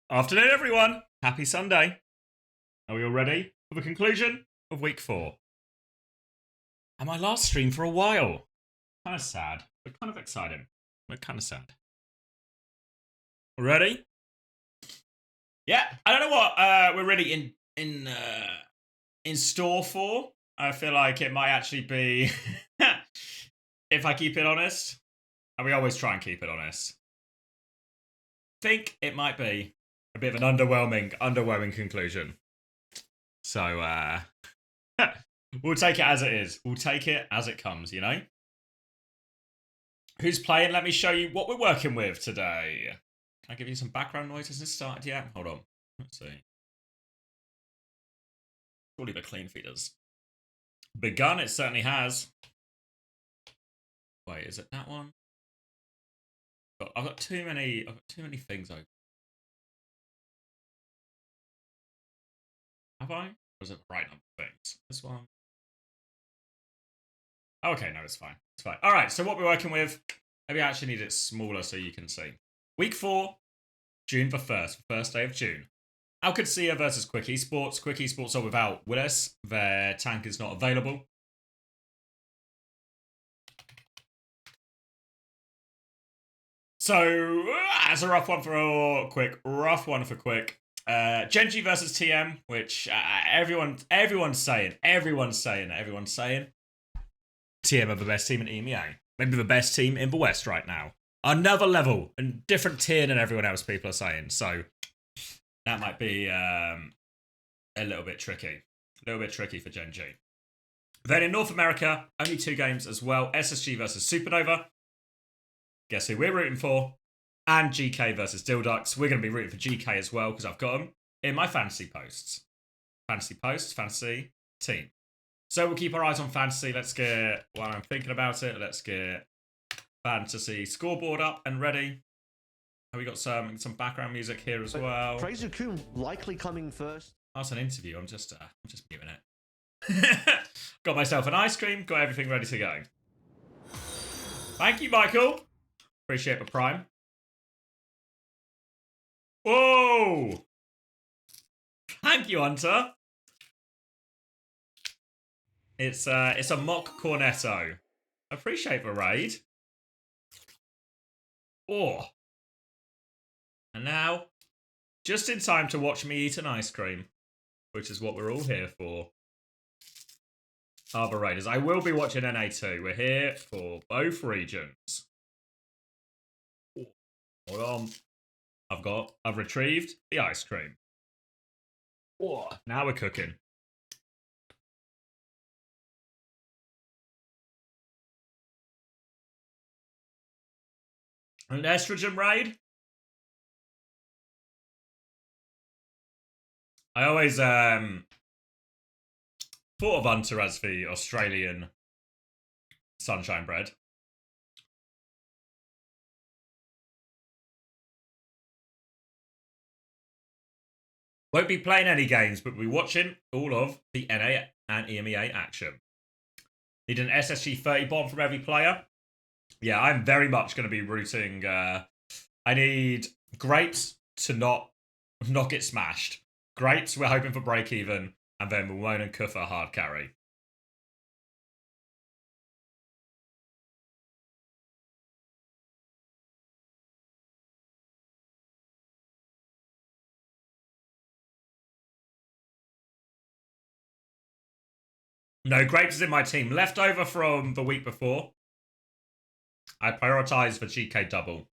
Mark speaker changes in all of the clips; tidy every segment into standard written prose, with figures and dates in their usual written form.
Speaker 1: Afternoon, everyone. Happy Sunday. Are we all ready for the conclusion of week 4? And my last stream for a while. Kind of sad, but kind of exciting. But kind of sad. Ready? Yeah, I don't know what we're really in store for. I feel like it might actually be, if I keep it honest, and we always try and keep it honest. Think it might be a bit of an underwhelming conclusion. So we'll take it as it is. We'll take it as it comes, you know? Who's playing? Let me show you what we're working with today. Can I give you some background noise? Has this started yet? Hold on. Let's see. Surely the clean feeders. Begun, it certainly has. Wait, is it that one? I've got too many things open. Have I? Or is it the right number of things? This one? Okay, no, it's fine. It's fine. Alright, so what we're working with, maybe I actually need it smaller so you can see. Week 4, June the 1st, first day of June. Qadsiah versus Quick Esports. Quick Esports are without Willis. Their tank is not available. So, that's a rough one for Quick. Genji versus TM, which everyone's saying. TM are the best team in EMEA. Maybe the best team in the West right now. Another level and different tier than everyone else, people are saying. So that might be a little bit tricky. A little bit tricky for Genji. Then in North America, only 2 games as well. SSG versus Supernova. Guess who we're rooting for? And GK versus Dilducks. We're going to be rooting for GK as well because I've got them in my fantasy posts. Fantasy team. So we'll keep our eyes on fantasy. Let's get, while I'm thinking about it, let's get fantasy scoreboard up and ready. Have we got some background music here as well?
Speaker 2: Fraser Coombe likely coming first.
Speaker 1: That's an interview. I'm just muting it. Got myself an ice cream. Got everything ready to go. Thank you, Michael. Appreciate the prime. Whoa! Thank you, Hunter. It's a mock cornetto. Appreciate the raid. Oh. And now, just in time to watch me eat an ice cream, which is what we're all here for. Harbour Raiders. I will be watching NA2. We're here for both regions. Hold on. I've retrieved the ice cream. Oh, now we're cooking. An estrogen raid? I always thought of Hunter as the Australian sunshine bread. Won't be playing any games, but we'll be watching all of the NA and EMEA action. Need an SSG 30 bomb from every player. Yeah, I'm very much going to be rooting. I need Grapes to not get smashed. Grapes, we're hoping for break even, and then Malone and Kuffa hard carry. No, Grapes is in my team. Leftover from the week before. I prioritise the GK double.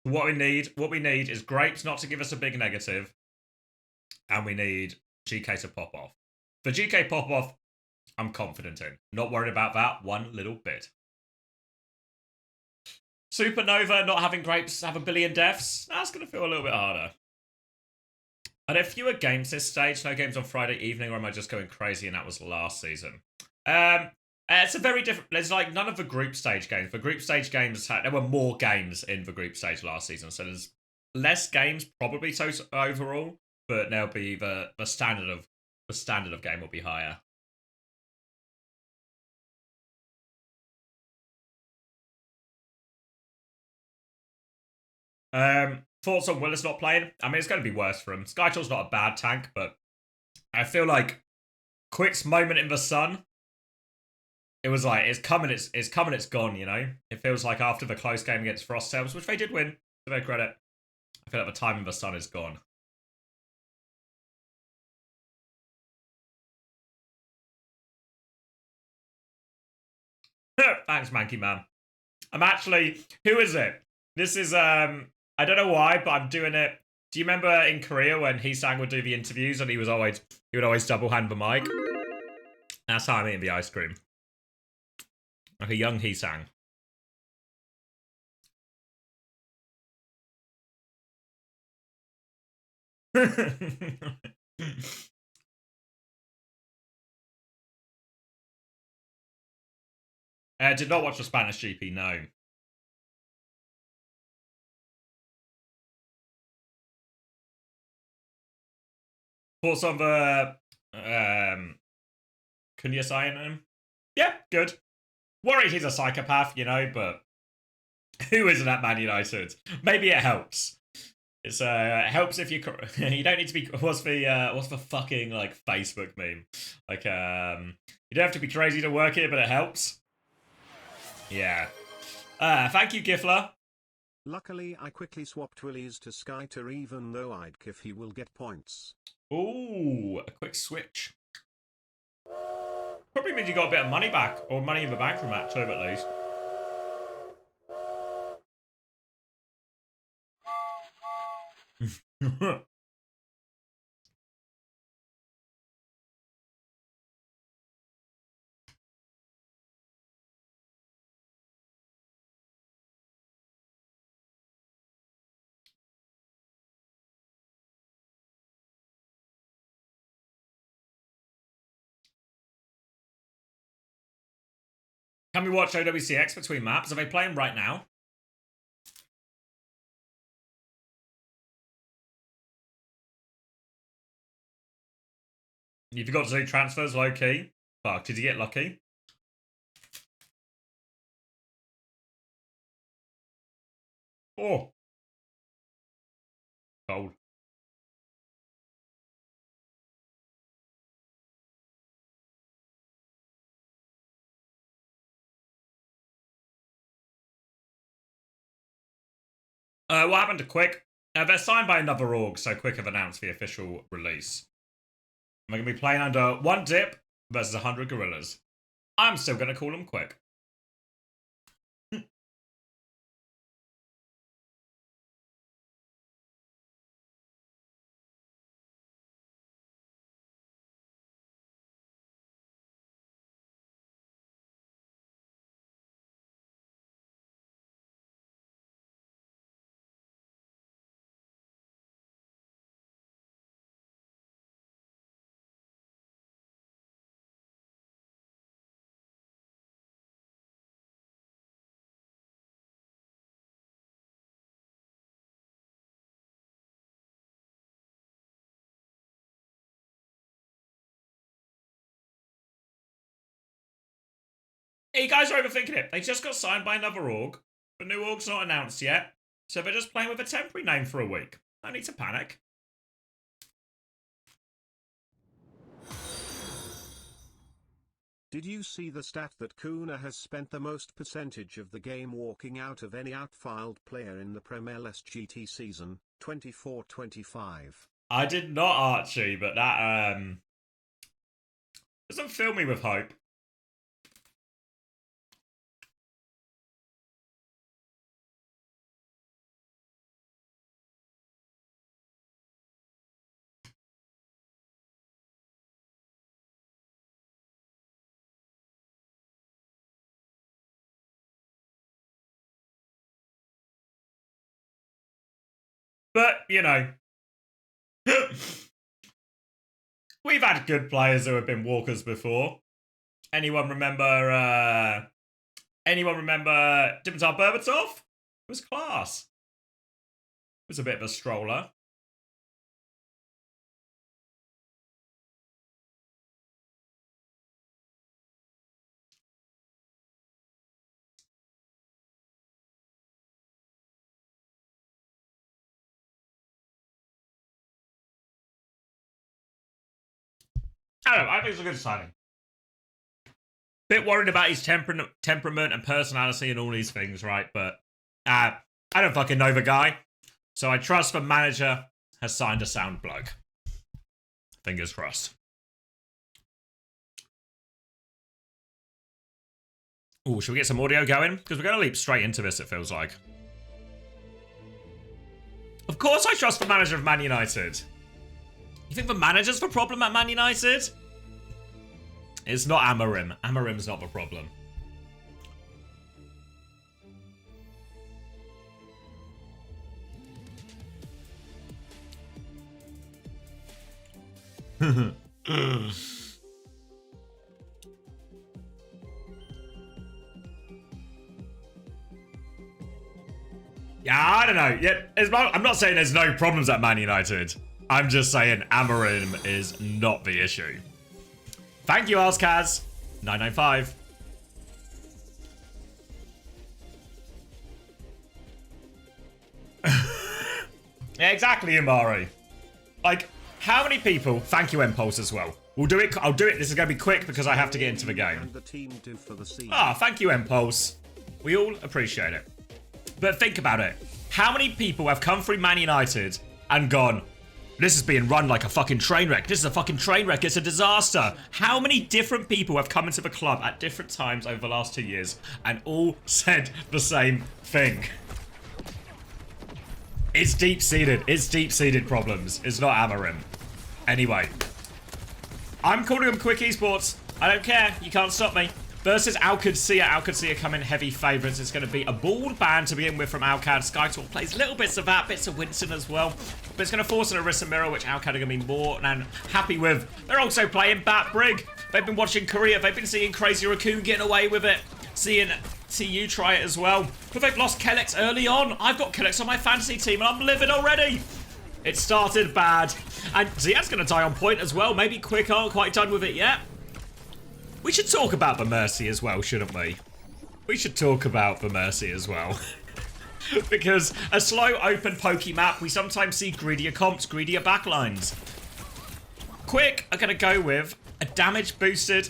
Speaker 1: What we need is Grapes not to give us a big negative. And we need GK to pop off. For GK pop off, I'm confident in. Not worried about that one little bit. Supernova not having Grapes have a billion deaths. That's going to feel a little bit harder. Are there fewer games this stage? No games on Friday evening, or am I just going crazy and that was last season? It's a very different... There's like none of the group stage games. The group stage games, there were more games in the group stage last season, so there's less games probably overall, but there'll be the standard of game will be higher. Thoughts on Willis not playing? I mean, it's going to be worse for him. Skytour's not a bad tank, but I feel like Quick's moment in the sun, it was like, it's coming, it's coming, it's gone, you know? It feels like after the close game against Frost Tales, which they did win, to their credit, I feel like the time in the sun is gone. Thanks, Manky Man. I'm actually, who is it? This is, I don't know why, but I'm doing it. Do you remember in Korea when Heesang would do the interviews and he would always double hand the mic? That's how I'm eating the ice cream. Like a young Heesang. Did not watch the Spanish GP, no. Thoughts on the Qadsiah in him? Yeah, good. Worried he's a psychopath, you know, but who isn't at Man United? Maybe it helps. It helps if you you don't need to be what's the fucking like Facebook meme? Like you don't have to be crazy to work here, but it helps. Yeah. Thank you, Gifler.
Speaker 3: Luckily, I quickly swapped Willies to Skyter even though I'd if he will get points.
Speaker 1: Ooh, a quick switch. Probably means you got a bit of money back, or money in the bank from that too, at least. Can we watch OWCX between maps? Are they playing right now? You forgot to do transfers low key. Fuck, did you get lucky? Oh. Cold. What happened to Quick? They're signed by another org, so Quick have announced the official release. We're going to be playing under 1 dip versus 100 gorillas. I'm still going to call them Quick. Hey, you guys are overthinking it. They just got signed by another org. The new org's not announced yet, so they're just playing with a temporary name for a week. No need to panic.
Speaker 3: Did you see the stat that Kuna has spent the most percentage of the game walking out of any outfiled player in the Prem LSGT season, 24-25?
Speaker 1: I did not, Archie, but that doesn't fill me with hope. But, you know, we've had good players who have been walkers before. Anyone remember Dimitar Berbatov? It was class. It was a bit of a stroller. I don't know. I think it's a good signing. Bit worried about his temperament and personality and all these things, right? But I don't fucking know the guy. So I trust the manager has signed a sound bloke. Fingers crossed. Oh, should we get some audio going? Because we're going to leap straight into this, it feels like. Of course I trust the manager of Man United. You think the manager's the problem at Man United? It's not Amorim. Amorim's not the problem. Yeah, I don't know. Yeah, I'm not saying there's no problems at Man United. I'm just saying Amorim is not the issue. Thank you, OWCS 995. Yeah, exactly, Imari. Like, how many people? Thank you, Impulse, as well. We'll do it. I'll do it. This is going to be quick because I have to get into the game. Thank you, Impulse. We all appreciate it. But think about it. How many people have come through Man United and gone, this is being run like a fucking train wreck. This is a fucking train wreck. It's a disaster. How many different people have come into the club at different times over the last 2 years and all said the same thing? It's deep-seated. It's deep-seated problems. It's not Amorim. Anyway. I'm calling them quick esports. I don't care. You can't stop me. Versus Qadsiah. Qadsiah come in heavy favourites. It's going to be a bald ban to begin with from Alcad. Skytalk plays little bits of that, bits of Winston as well. But it's going to force an Orisa mirror, which Alcad are going to be more than happy with. They're also playing Bat Brig. They've been watching Korea. They've been seeing Crazy Raccoon getting away with it. Seeing TU try it as well. But they've lost Kellex early on. I've got Kellex on my fantasy team and I'm livid already. It started bad. And Ziad's going to die on point as well. Maybe Quick aren't quite done with it yet. We should talk about the Mercy as well, shouldn't we? We should talk about the Mercy as well. Because a slow open pokey map, we sometimes see greedier comps, greedier backlines. Quick are going to go with a damage boosted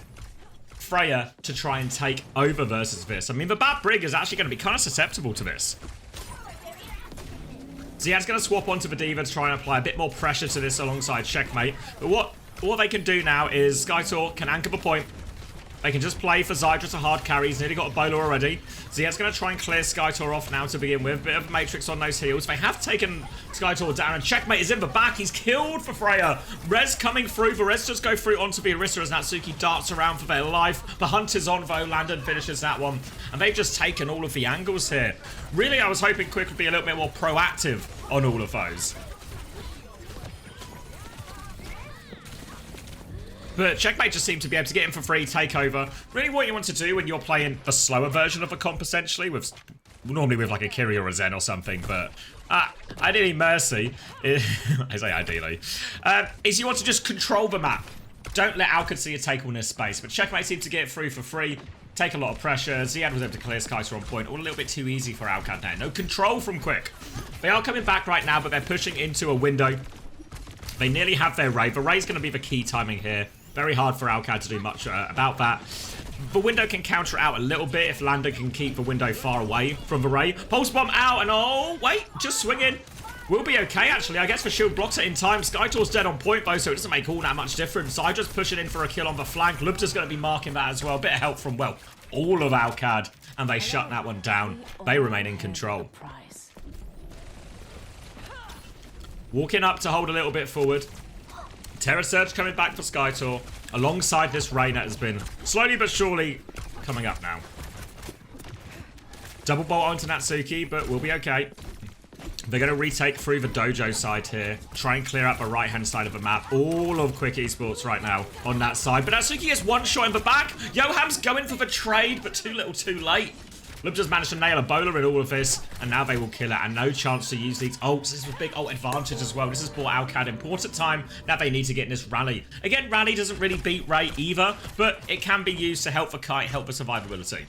Speaker 1: Freya to try and take over versus this. I mean, the Bat Brig is actually going to be kind of susceptible to this. Ziad's going to swap onto the Diva to try and apply a bit more pressure to this alongside Checkmate. But what they can do now is Skytor can anchor the point. They can just play for Zydra to hard carry. He's nearly got a bowler already. Ziad's going to try and clear Skytor off now to begin with. Bit of Matrix on those heals. They have taken Skytor down, and Checkmate is in the back. He's killed for Freya. Rez coming through. The Rez just go through onto the Orisa as Natsuki darts around for their life. The hunt is on, though. Landon finishes that one. And they've just taken all of the angles here. Really, I was hoping Quick would be a little bit more proactive on all of those. But Checkmate just seemed to be able to get in for free, take over. Really what you want to do when you're playing the slower version of a comp, essentially, with normally with like a Kiri or a Zen or something, but ideally Mercy, I say ideally, is you want to just control the map. Don't let Qadsiah take all this space. But Checkmate seemed to get through for free, take a lot of pressure. Ziad was able to clear Skytor on point, all a little bit too easy for Alcad now. No control from Quick. They are coming back right now, but they're pushing into a window. They nearly have their Ray. The Ray's going to be the key timing here. Very hard for Alcad to do much about that. The window can counter out a little bit if Lander can keep the window far away from the Ray. Pulse bomb out and oh, wait, just swinging. We'll be okay, actually. I guess the shield blocks it in time. Skytor's dead on point, though, so it doesn't make all that much difference. Zydra's pushing in for a kill on the flank. Lubta's going to be marking that as well. Bit of help from, well, all of Alcad. And they shut that one down. They remain in control. Walking up to hold a little bit forward. Terra Surge coming back for Skytor, alongside this Ray that has been slowly but surely coming up now. Double bolt onto Natsuki, but we'll be okay. They're going to retake through the dojo side here, try and clear up the right-hand side of the map. All of Quick Esports right now on that side, but Natsuki gets one shot in the back. Yoham's going for the trade, but too little too late. Lub just managed to nail a bowler in all of this, and now they will kill it, and no chance to use these ults. This is a big ult advantage as well. This has bought Alcad important time. Now they need to get in this rally. Again, rally doesn't really beat Ray either, but it can be used to help the kite, help the survivability.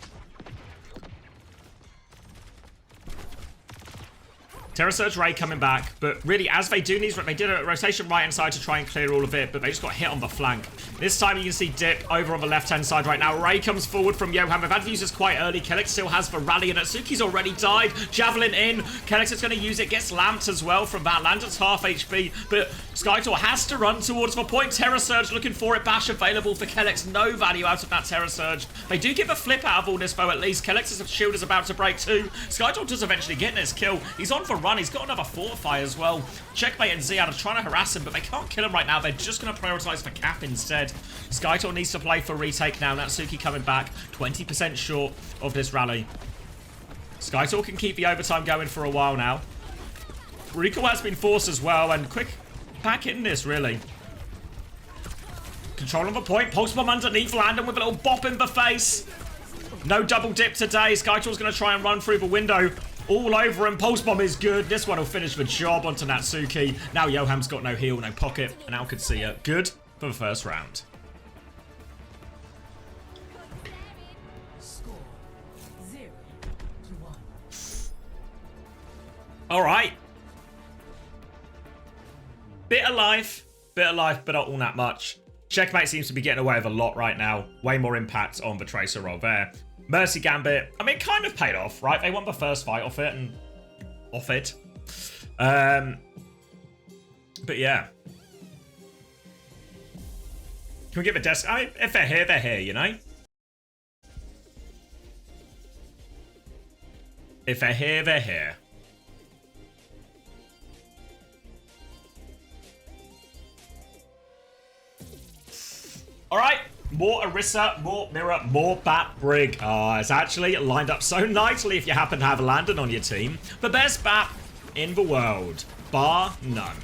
Speaker 1: Terra Surge Ray coming back, but really, as they do these, they did a rotation right-hand side to try and clear all of it, but they just got hit on the flank. This time you can see Dip over on the left-hand side right now. Ray comes forward from Yoham. They've had to use this quite early. Kellex still has the rally, and Atsuki's already died. Javelin in. Kellex is going to use it. Gets lamped as well from that. Landon's half HP, but Skytor has to run towards the point. Terra Surge looking for it. Bash available for Kellex. No value out of that Terra Surge. They do give a flip out of all this, though, at least. Kellex's shield is about to break too. Skytor does eventually get this kill. He's on for run. He's got another Fortify as well. Checkmate and Ziad are trying to harass him, but they can't kill him right now. They're just going to prioritize for Cap instead. Skytor needs to play for retake now. Natsuki coming back. 20% short of this rally. Skytor can keep the overtime going for a while now. Recall has been forced as well, and quick back in this, really. Control on the point. Pulse bomb underneath. Landon with a little bop in the face. No double dip today. Skytor's going to try and run through the window. All over him. Pulse bomb is good. This one will finish the job onto Natsuki. Now Yoham's got no heal, no pocket. And now Qadsiah. Good for the first round. Alright. Bit of life, but not all that much. Checkmate seems to be getting away with a lot right now. Way more impact on the Tracer role there. Mercy Gambit, I mean, kind of paid off, right? They won the first fight off it and off it. But yeah. Can we get the desk? I mean, if they're here, you know? If they're here, they're here. All right, more Orisa, more Mirror, more Bat Brig. Oh, it's actually lined up so nicely if you happen to have Landon on your team. The best Bat in the world, bar none.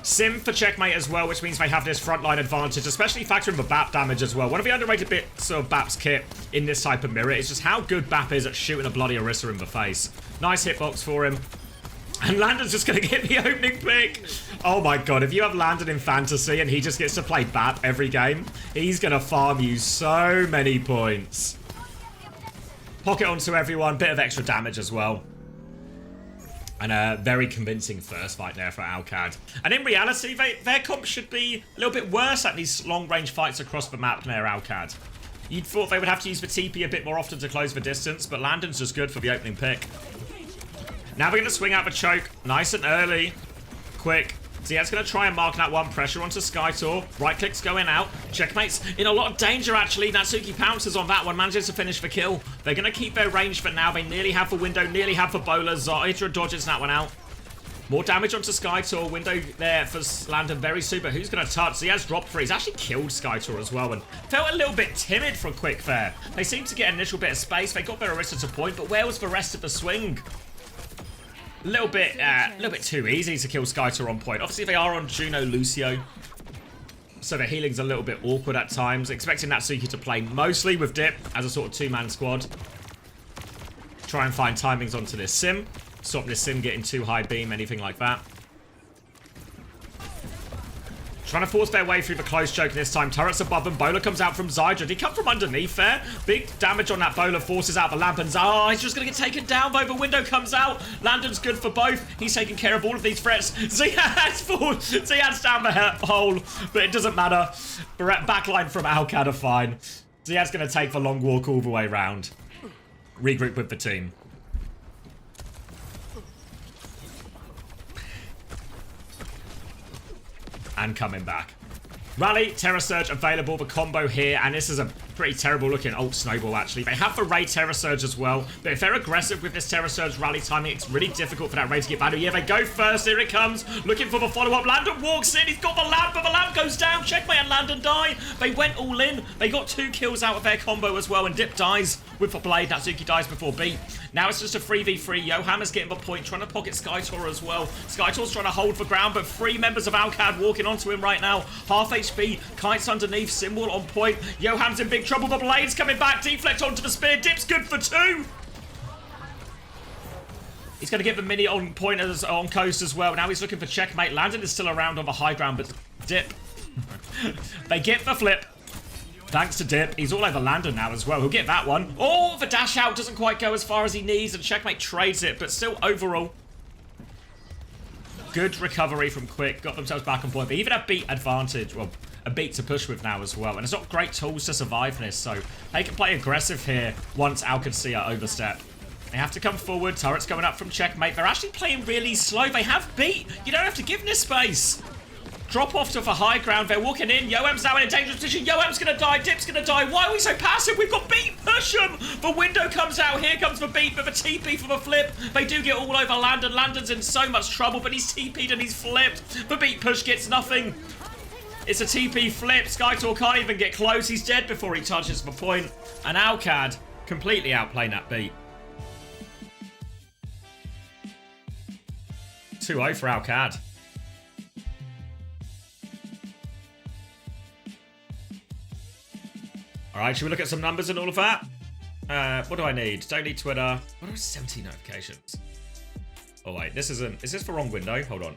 Speaker 1: Sim for Checkmate as well, which means they have this frontline advantage, especially factoring the BAP damage as well. One of the underrated bits of BAP's kit in this type of mirror is just how good BAP is at shooting a bloody Orisa in the face. Nice hitbox for him. And Landon's just going to get the opening pick. Oh my god, if you have Landon in Fantasy and he just gets to play BAP every game, he's going to farm you so many points. Pocket onto everyone, bit of extra damage as well. And a very convincing first fight there for Alcad. And in reality, their comp should be a little bit worse at these long-range fights across the map than their Alcad. You'd thought they would have to use the TP a bit more often to close the distance, but Landon's just good for the opening pick. Now we're going to swing out the choke. Nice and early. Quick. Ziad's going to try and mark that one. Pressure onto Skytor. Right clicks going out. Checkmate's in a lot of danger, actually. Natsuki pounces on that one. Manages to finish the kill. They're going to keep their range for now. They nearly have the window. Nearly have the bowler. Hydra dodges that one out. More damage onto Skytor. Window there for Landon. Very super. Who's going to touch? Ziad's dropped free. He's actually killed Skytor as well. And felt a little bit timid for Quick there. They seemed to get an initial bit of space. They got their Orisa to point. But where was the rest of the swing? A little bit too easy to kill Skytor on point. Obviously, they are on Juno Lucio, so the healing's a little bit awkward at times. Expecting Natsuki to play mostly with Dip as a sort of two-man squad. Try and find timings onto this Sim. Stop this Sim getting too high beam, anything like that. Trying to force their way through the close choke this time. Turrets above them. Bowler comes out from Zydra. Did he come from underneath there? Big damage on that Bowler. Forces out the lamp. And he's just going to get taken down though. The window comes out. Landon's good for both. He's taking care of all of these threats. Ziad's down the hole. But it doesn't matter. Backline from Alcad are fine. Ziad's going to take the long walk all the way round. Regroup with the team. And coming back. Rally, Terra Surge available, the combo here, and this is a pretty terrible looking ult snowball actually. They have the Ray Terra Surge as well, but if they're aggressive with this Terra Surge rally timing, it's really difficult for that Ray to get value. Yeah, they go first, here it comes, looking for the follow-up. Landon walks in, he's got the lamp, but the lamp goes down. Checkmate and Landon die. They went all in. They got 2 kills out of their combo as well, and Dip dies with the blade. Natsuki dies before beat. Now it's just a 3v3. Yohammer's getting the point, trying to pocket Skytor as well. Skytor's trying to hold the ground, but 3 members of Alcad walking onto him right now. Half HP, Kites underneath, Symbol on point. Yoham's in big trouble, the blade's coming back. Deflect onto the spear, Dip's good for 2. He's going to get the mini on point on coast as well. Now he's looking for Checkmate. Landon is still around on the high ground, but Dip. They get the flip. Thanks to Dip. He's all over Landon now as well. He'll get that one. Oh, the dash out doesn't quite go as far as he needs, and Checkmate trades it, but still overall. Good recovery from Quick. Got themselves back on point, but even a beat advantage. Well, a beat to push with now as well. And it's not great tools to survive this, so they can play aggressive here once Qadsiah overstep. They have to come forward. Turrets going up from Checkmate. They're actually playing really slow. They have beat. You don't have to give this space. Drop off to the high ground. They're walking in. Yoem's now in a dangerous position. Yoem's going to die. Dip's going to die. Why are we so passive? We've got beat. Push him. The window comes out. Here comes the beat, but the TP for the flip. They do get all over Landon. Landon's in so much trouble, but he's TP'd and he's flipped. The beat push gets nothing. It's a TP flip. Skytor can't even get close. He's dead before he touches the point. And Alcad completely outplaying that beat. 2-0 for Alcad. Alright, should we look at some numbers and all of that? What do I need? Don't need Twitter. What are 17 notifications? Oh wait, this isn't... Is this the wrong window? Hold on.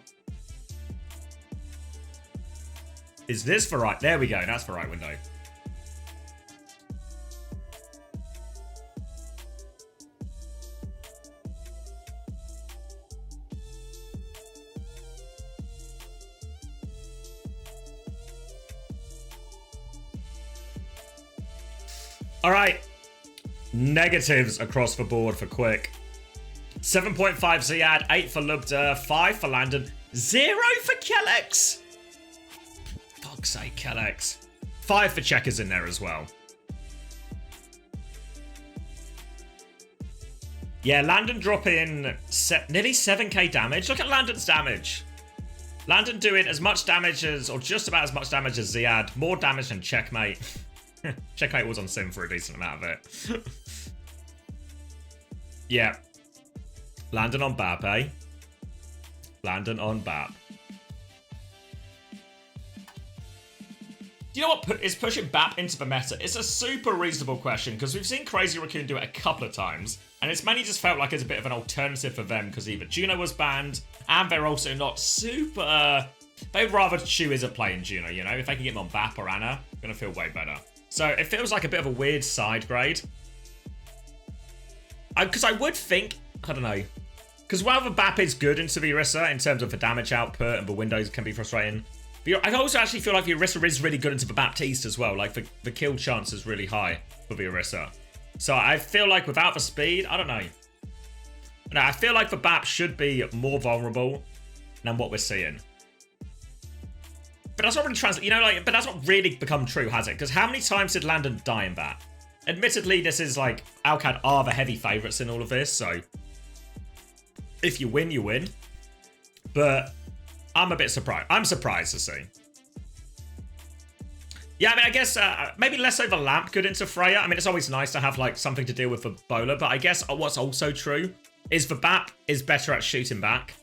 Speaker 1: Is this the right... There we go, that's the right window. All right, negatives across the board for Quick. 7.5 Ziad, 8 for Lubda, 5 for Landon, 0 for Kellex. Fuck's sake, Kellex. 5 for Checkers in there as well. Yeah, Landon dropping nearly 7k damage. Look at Landon's damage. Landon doing as much damage as, or just about as much damage as Ziad. More damage than Checkmate. Checkmate was on sim for a decent amount of it. Yeah. Landon on Bap, eh? Landon on Bap. Do you know what is pushing Bap into the meta? It's a super reasonable question, because we've seen Crazy Raccoon do it a couple of times, and it's mainly just felt like it's a bit of an alternative for them, because either Juno was banned, and they're also not super... They'd rather Chu isn't playing Juno, you know? If they can get him on Bap or Anna, gonna feel way better. So it feels like a bit of a weird side grade. Because I would think, I don't know. Because while the BAP is good into the Orisa in terms of the damage output and the windows can be frustrating, I also actually feel like the Orisa is really good into the Baptiste as well. Like the kill chance is really high for the Orisa. So I feel like without the speed, I don't know. No, I feel like the BAP should be more vulnerable than what we're seeing. But that's not really translate, you know, like, but that's not really become true, has it? Because how many times did Landon die in that? Admittedly, this is like, Alcad are the heavy favourites in all of this, so if you win, you win. But I'm a bit surprised. I'm surprised to see. Yeah, I mean, I guess maybe less over Lamp good into Freya. I mean, it's always nice to have like something to deal with for Bowler, but I guess what's also true is the BAP is better at shooting back.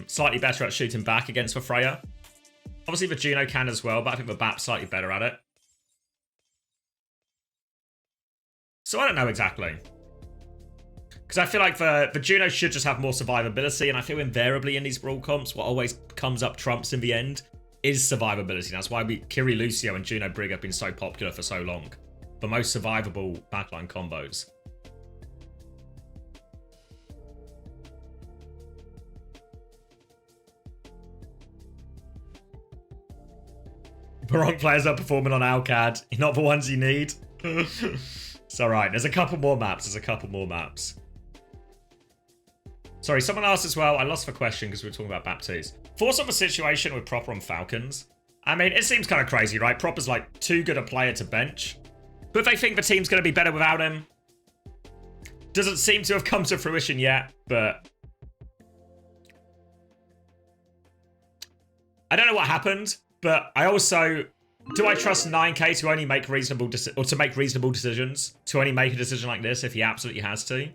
Speaker 1: Slightly better at shooting back against the Freya. Obviously, the Juno can as well, but I think the BAP's slightly better at it. So I don't know exactly. Because I feel like the Juno should just have more survivability, and I feel invariably in these Brawl comps, what always comes up trumps in the end is survivability. That's why Kiri Lucio and Juno Brig have been so popular for so long. The most survivable backline combos. The wrong players are performing on Alcad. Not the ones you need. It's alright. There's a couple more maps. Sorry, someone asked as well. I lost the question because we were talking about Baptiste. Force of a situation with Proper on Falcons. I mean, it seems kind of crazy, right? Proper's like too good a player to bench. But they think the team's going to be better without him. Doesn't seem to have come to fruition yet, but I don't know what happened. But I also, do I trust 9K to only make reasonable decisions? To only make a decision like this if he absolutely has to?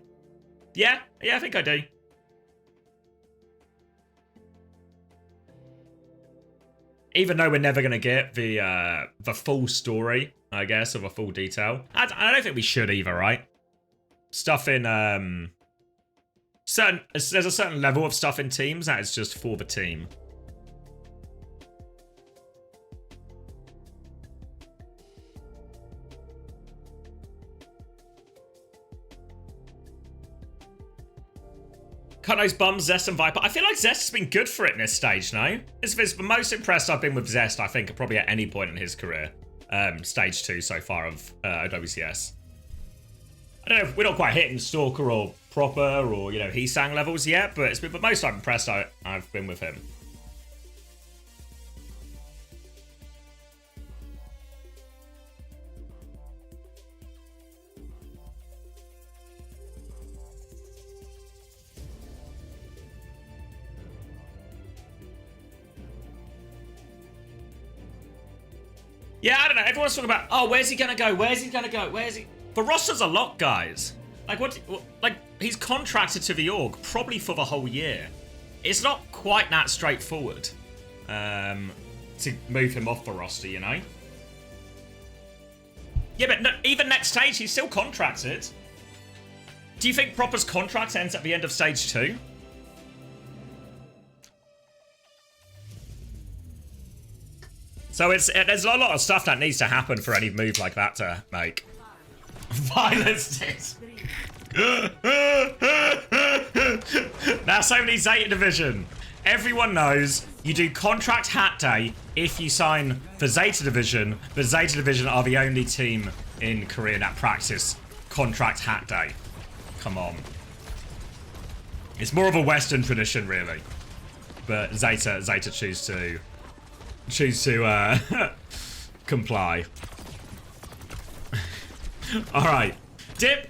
Speaker 1: Yeah, I think I do. Even though we're never going to get the full story, I guess, of a full detail. I don't think we should either, right? Stuff in, there's a certain level of stuff in teams that is just for the team. Cut those bums, Zest and Viper. I feel like Zest has been good for it in this stage, no? It's the most impressed I've been with Zest, I think, probably at any point in his career. Stage 2 so far of OWCS. I don't know if we're not quite hitting Stalker or Proper or, you know, Heesang levels yet, but it's been the most I'm impressed I've been with him. Yeah, I don't know. Everyone's talking about, oh, where's he gonna go? Where's he gonna go? Where's he? The roster's a lot, guys. Like, like, he's contracted to the org, probably for the whole year. It's not quite that straightforward to move him off the roster, you know? Yeah, but no, even next stage, he's still contracted. Do you think Proper's contract ends at the end of stage 2? So there's a lot of stuff that needs to happen for any move like that to make. Violence disc. That's only Zeta Division. Everyone knows you do contract hat day if you sign for Zeta Division. The Zeta Division are the only team in Korea that practice contract hat day. Come on. It's more of a Western tradition, really. But Zeta choose to comply. Alright. Dip.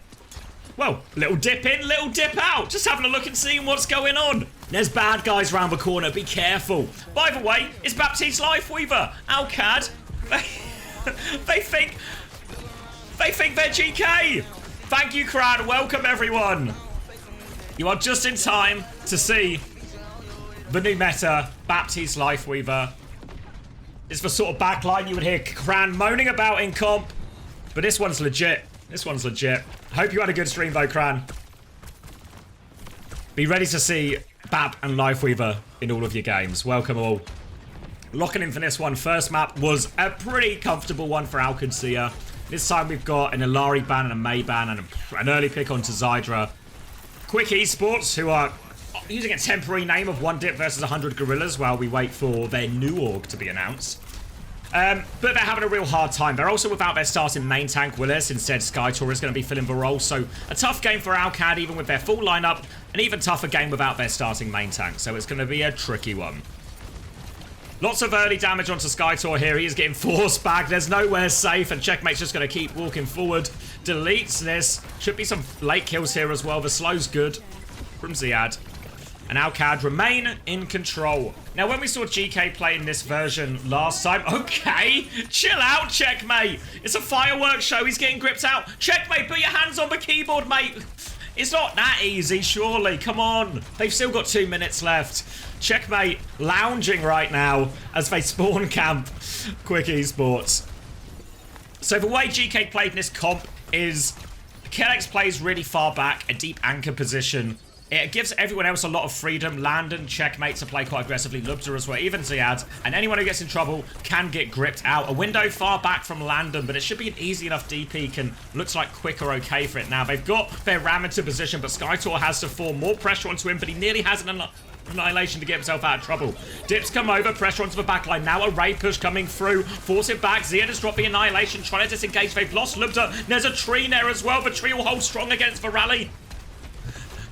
Speaker 1: Well, little dip in, little dip out. Just having a look and seeing what's going on. There's bad guys around the corner. Be careful. By the way, it's Baptiste Lifeweaver. Alcad. They think they're GK. Thank you, Crad. Welcome, everyone. You are just in time to see the new meta, Baptiste Lifeweaver. It's the sort of backline you would hear Cran moaning about in comp. But this one's legit. This one's legit. Hope you had a good stream though, Cran. Be ready to see Bap and Lifeweaver in all of your games. Welcome all. Locking in for this one. First map was a pretty comfortable one for Qadsiah. This time we've got an Ilari ban and a Mei ban and an early pick onto Zydra. Quick Esports, who are using a temporary name of 1 Dip versus 100 Gorillas while we wait for their new org to be announced. But they're having a real hard time. They're also without their starting main tank, Willis. Instead, Skytor is going to be filling the role. So a tough game for Alcad, even with their full lineup. An even tougher game without their starting main tank. So it's going to be a tricky one. Lots of early damage onto Skytor here. He is getting force back. There's nowhere safe. And Checkmate's just going to keep walking forward. Deletes this. Should be some late kills here as well. The slow's good from Ziad. And Alcad remain in control. Now, when we saw GK play in this version last time... Okay, chill out, Checkmate. It's a fireworks show. He's getting gripped out. Checkmate, put your hands on the keyboard, mate. It's not that easy, surely. Come on. They've still got 2 minutes left. Checkmate lounging right now as they spawn camp Quick Esports. So the way GK played in this comp is... KLX plays really far back, a deep anchor position. It gives everyone else a lot of freedom. Landon, Checkmate to play quite aggressively. Lubter as well, even Ziad. And anyone who gets in trouble can get gripped out. A window far back from Landon, but it should be an easy enough DP. Looks like Quick are okay for it now. They've got their Ram into position, but Skytor has to form more pressure onto him, but he nearly has an annihilation to get himself out of trouble. Dips come over, pressure onto the backline. Now a raid push coming through. Force it back. Ziad has dropped the annihilation, trying to disengage. They've lost Lubter. There's a tree there as well. The tree will hold strong against the rally.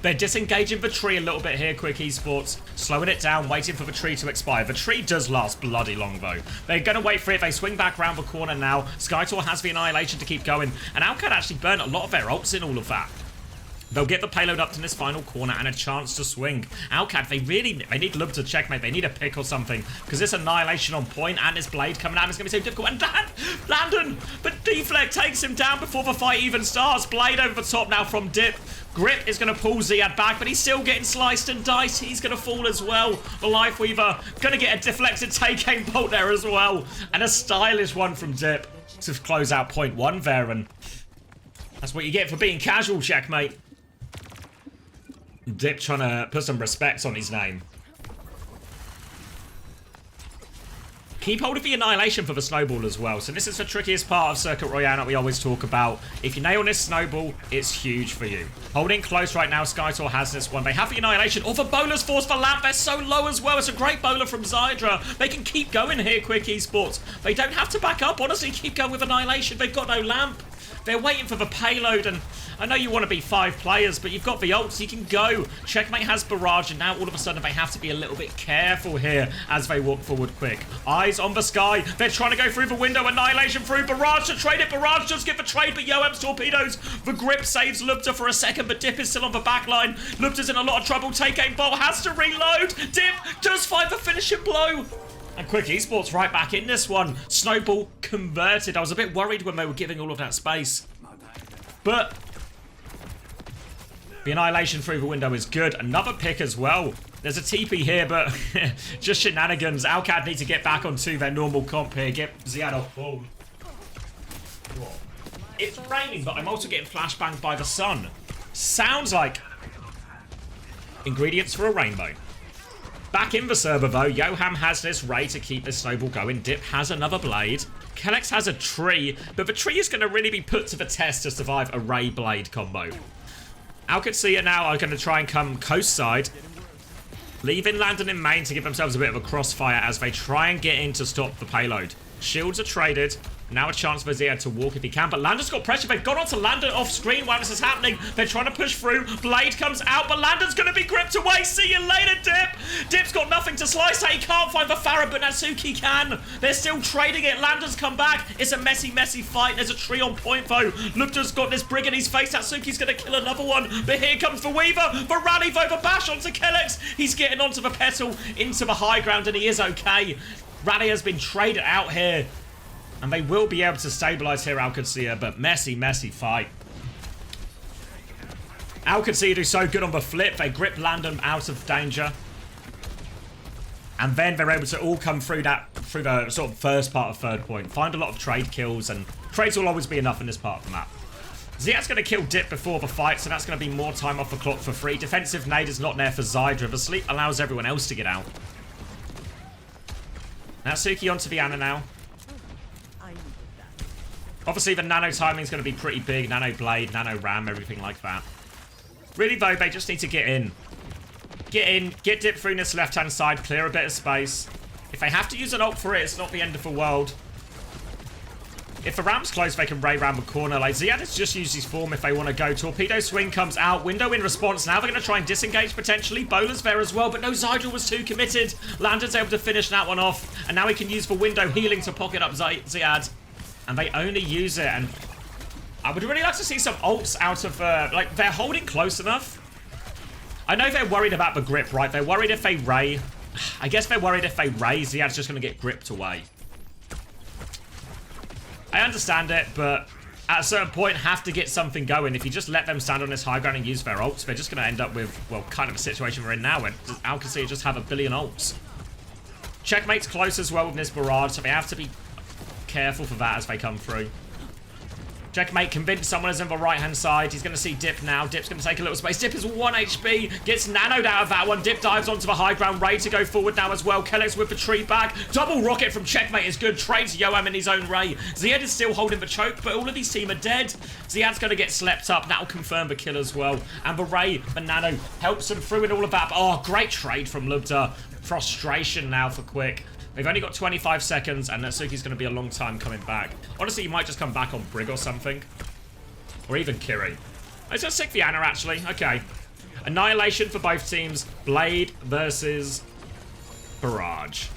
Speaker 1: They're disengaging the tree a little bit here, Quick Esports. Slowing it down, waiting for the tree to expire. The tree does last bloody long, though. They're going to wait for it. They swing back around the corner now. Skytor has the annihilation to keep going. And Alcad actually burned a lot of their ults in all of that. They'll get the payload up to this final corner and a chance to swing. Alcad, they need Lub to checkmate. They need a pick or something. Because this annihilation on point and this blade coming out is going to be so difficult. And Landon, but Deflect takes him down before the fight even starts. Blade over the top now from Dip. Grip is going to pull Ziad back, but he's still getting sliced and diced. He's going to fall as well. The Lifeweaver going to get a deflected take-aim bolt there as well. And a stylish one from Dip to close out point 1 there. And that's what you get for being casual, Checkmate. Dip trying to put some respect on his name. Keep hold of the Annihilation for the Snowball as well. So this is the trickiest part of Circuit Royale that we always talk about. If you nail this Snowball, it's huge for you. Holding close right now, Skytor has this one. They have the Annihilation. Oh, the Bowler's forced for Lamp. They're so low as well. It's a great bowler from Zydra. They can keep going here, Quick Esports. They don't have to back up. Honestly, keep going with Annihilation. They've got no Lamp. They're waiting for the payload, and I know you want to be 5 players, but you've got the ults, you can go. Checkmate has Barrage, and now all of a sudden they have to be a little bit careful here as they walk forward quick. Eyes on the sky. They're trying to go through the window. Annihilation through. Barrage to trade it. Barrage does get the trade, but Yoam's torpedoes. The grip saves Lubta for a second, but Dip is still on the back line. Lubta's in a lot of trouble. Take aim. Bolt has to reload. Dip does find the finishing blow. And Quick Esports right back in this one. Snowball converted. I was a bit worried when they were giving all of that space. But the Annihilation through the window is good. Another pick as well. There's a TP here, but just shenanigans. Alcad need to get back onto their normal comp here. Get Ziad off home. It's raining, but I'm also getting flashbanged by the sun. Sounds like ingredients for a rainbow. Back in the server though, Yoham has this Ray to keep this Snowball going. Dip has another Blade. Kellex has a tree, but the tree is going to really be put to the test to survive a Ray Blade combo. Qadsiah now are going to try and come coast side, leaving Landon in main to give themselves a bit of a crossfire as they try and get in to stop the payload. Shields are traded. Now a chance for Ziad to walk if he can, but Landon's got pressure. They've gone on to Landon off screen while this is happening. They're trying to push through. Blade comes out, but Landon's going to be gripped away. See you later, Dip. Dip's got nothing to slice at. He can't find the Farah, but Natsuki can. They're still trading it. Landon's come back. It's a messy, messy fight. There's a tree on point, though. Lupta's got this brig in his face. Natsuki's going to kill another one, but here comes the Weaver. The rally, though, the bash onto Kellex. He's getting onto the petal, into the high ground, and he is okay. Rally has been traded out here. And they will be able to stabilize here, Qadsiah, but messy, messy fight. Qadsiah do so good on the flip. They grip Landon out of danger. And then they're able to all come through the sort of first part of third point. Find a lot of trade kills, and trades will always be enough in this part of the map. Ziad's going to kill Dip before the fight, so that's going to be more time off the clock for free. Defensive nade is not there for Zydra. The sleep allows everyone else to get out. Natsuki onto the Ana now. Obviously, the nano timing is going to be pretty big. Nano blade, nano ram, everything like that. Really, though, they just need to get in. Get in, get Dip through this left-hand side, clear a bit of space. If they have to use an ult for it, it's not the end of the world. If the ramp's close, they can ray ram the corner. Like, Ziad has just used his form if they want to go. Torpedo swing comes out. Window in response. Now they're going to try and disengage, potentially. Bowler's there as well, but no, Zydra was too committed. Landon's able to finish that one off. And now he can use the window healing to pocket up Ziad. And they only use it, and I would really like to see some ults out of, like, they're holding close enough. I know they're worried about the grip, right? They're worried if they ray. I guess they're worried if they ray, Ziad's just going to get gripped away. I understand it, but at a certain point, have to get something going. If you just let them stand on this high ground and use their ults, they're just going to end up with, well, kind of a situation we're in now, where Qadsiah just have a billion ults. Checkmate's close as well with this barrage, so they have to be careful for that as they come through. Checkmate convinced someone is on the right-hand side. He's going to see Dip now. Dip's going to take a little space. Dip is 1 HP. Gets nanoed out of that one. Dip dives onto the high ground. Ray to go forward now as well. Kellex with the tree back. Double rocket from Checkmate is good. Trades Yoam in his own Ray. Ziad is still holding the choke, but all of these team are dead. Ziad's going to get slept up. That'll confirm the kill as well. And the Ray, the nano, helps him through in all of that. Oh, great trade from Lubta. Frustration now for Quick. They've only got 25 seconds, and Natsuki's going to be a long time coming back. Honestly, he might just come back on Brig or something. Or even Kiri. Let's just stick the Ana, actually. Okay. Annihilation for both teams. Blade versus Barrage.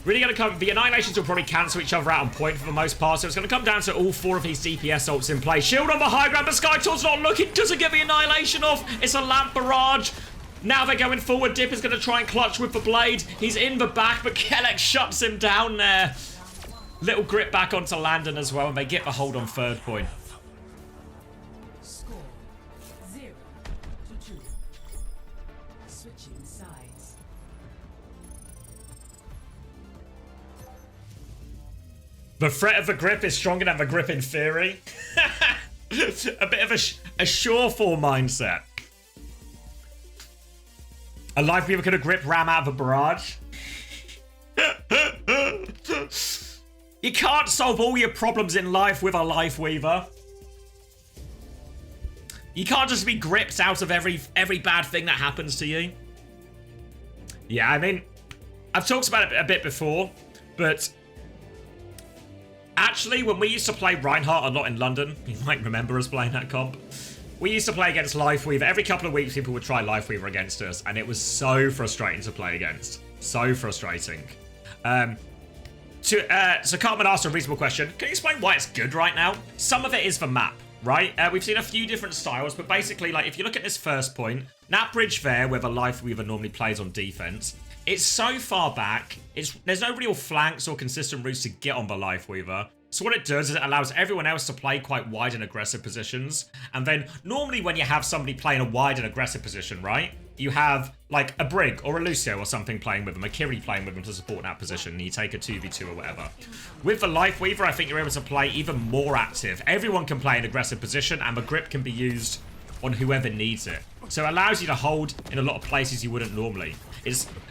Speaker 1: Really going to come... The Annihilations will probably cancel each other out on point for the most part, so it's going to come down to all 4 of these DPS ults in play. Shield on the high ground, but Skytor's not looking. Doesn't get the Annihilation off. It's a Lamp Barrage. Now they're going forward. Dip is going to try and clutch with the blade. He's in the back, but Kellex shuts him down there. Little grip back onto Landon as well, and they get the hold on third point.
Speaker 4: Score 0-2. Switching sides.
Speaker 1: The threat of the grip is stronger than the grip in theory. A bit of a sure-fall mindset. A live people could have gripped Ram out of a barrage. You can't solve all your problems in life with a Life Weaver. You can't just be gripped out of every bad thing that happens to you. Yeah, I mean, I've talked about it a bit before, but actually, when we used to play Reinhardt a lot in London, you might remember us playing that comp, we used to play against Life Weaver. Every couple of weeks, people would try Life Weaver against us, and it was so frustrating to play against. So frustrating. So Cartman asked a reasonable question. Can you explain why it's good right now? Some of it is for map, right? We've seen a few different styles, but basically, like, if you look at this first point, that bridge there, where the Life Weaver normally plays on defense, it's so far back, there's no real flanks or consistent routes to get on the Life Weaver. So what it does is it allows everyone else to play quite wide and aggressive positions. And then normally when you have somebody playing a wide and aggressive position, right? You have like a Brig or a Lucio or something playing with them, a Kiri playing with them to support that position, and you take a 2v2 or whatever. With the Life Weaver, I think you're able to play even more active. Everyone can play an aggressive position, and the grip can be used on whoever needs it. So it allows you to hold in a lot of places you wouldn't normally.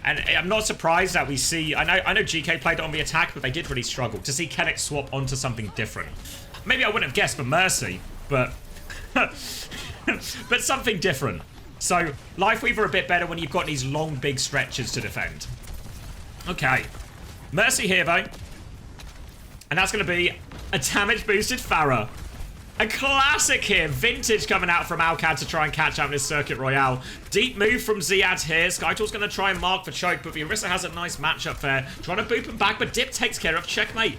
Speaker 1: And I'm not surprised that we see... I know GK played it on the attack, but they did really struggle to see Kennex swap onto something different. Maybe I wouldn't have guessed for Mercy, but... but something different. So, Life Weaver a bit better when you've got these long, big stretches to defend. Okay. Mercy here, though. And that's going to be a damage-boosted Pharah. A classic here. Vintage coming out from Alcad to try and catch out in this Circuit Royale. Deep move from Ziad here. Skytor's going to try and mark for choke, but the Orisa has a nice matchup there. Trying to boop him back, but Dip takes care of checkmate.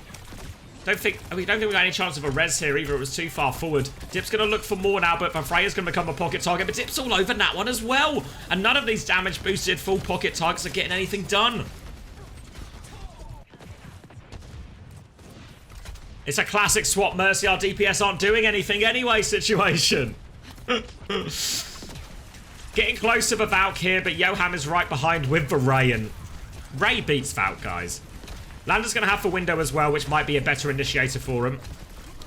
Speaker 1: We don't think we got any chance of a res here either. It was too far forward. Dip's going to look for more now, but Freya's going to become a pocket target. But Dip's all over that one as well. And none of these damage boosted full pocket targets are getting anything done. It's a classic swap Mercy. Our DPS aren't doing anything anyway situation. Getting close to the Valk here, but Yoham is right behind with the Ray, and Ray beats Valk, guys. Lander's going to have the window as well, which might be a better initiator for him.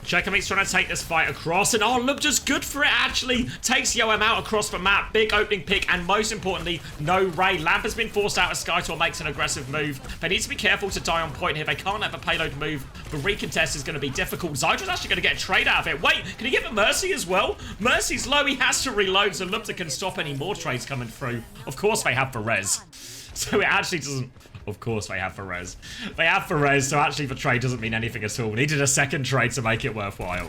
Speaker 1: Checkmate's trying to take this fight across, and oh, look, just good for it, actually. Takes Yoam out across the map. Big opening pick, and most importantly, no Ray. Lamp has been forced out as Skytor makes an aggressive move. They need to be careful to die on point here. They can't have a payload move. The recontest is going to be difficult. Zydra's actually going to get a trade out of it. Wait, can he get the Mercy as well? Mercy's low. He has to reload, so Lupta can stop any more trades coming through. Of course they have the res. So it actually doesn't... Of course they have for res. They have for res, so actually the trade doesn't mean anything at all. We needed a second trade to make it worthwhile.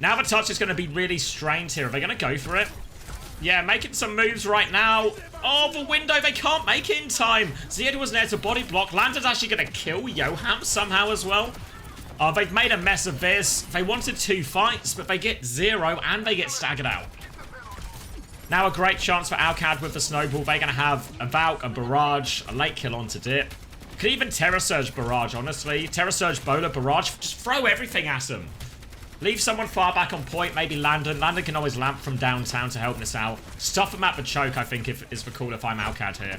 Speaker 1: Now the touch is going to be really strained here. Are they going to go for it? Yeah, making some moves right now. Oh, the window, they can't make it in time. Ziad was there to body block. Lander's actually going to kill Yoham somehow as well. Oh, they've made a mess of this. They wanted 2 fights, but they get 0 and they get staggered out. Now a great chance for Alcad with the snowball. They're going to have a Valk, a Barrage, a late kill onto Dip. Could even Terra Surge Barrage, honestly. Terra Surge Bowler Barrage. Just throw everything at them. Leave someone far back on point, maybe Landon. Landon can always lamp from downtown to help this out. Stuff them at the choke, I think, is the call if I'm Alcad here.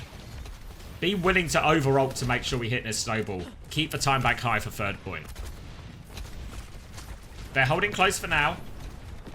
Speaker 1: Be willing to over-ult to make sure we hit this snowball. Keep the time back high for third point. They're holding close for now.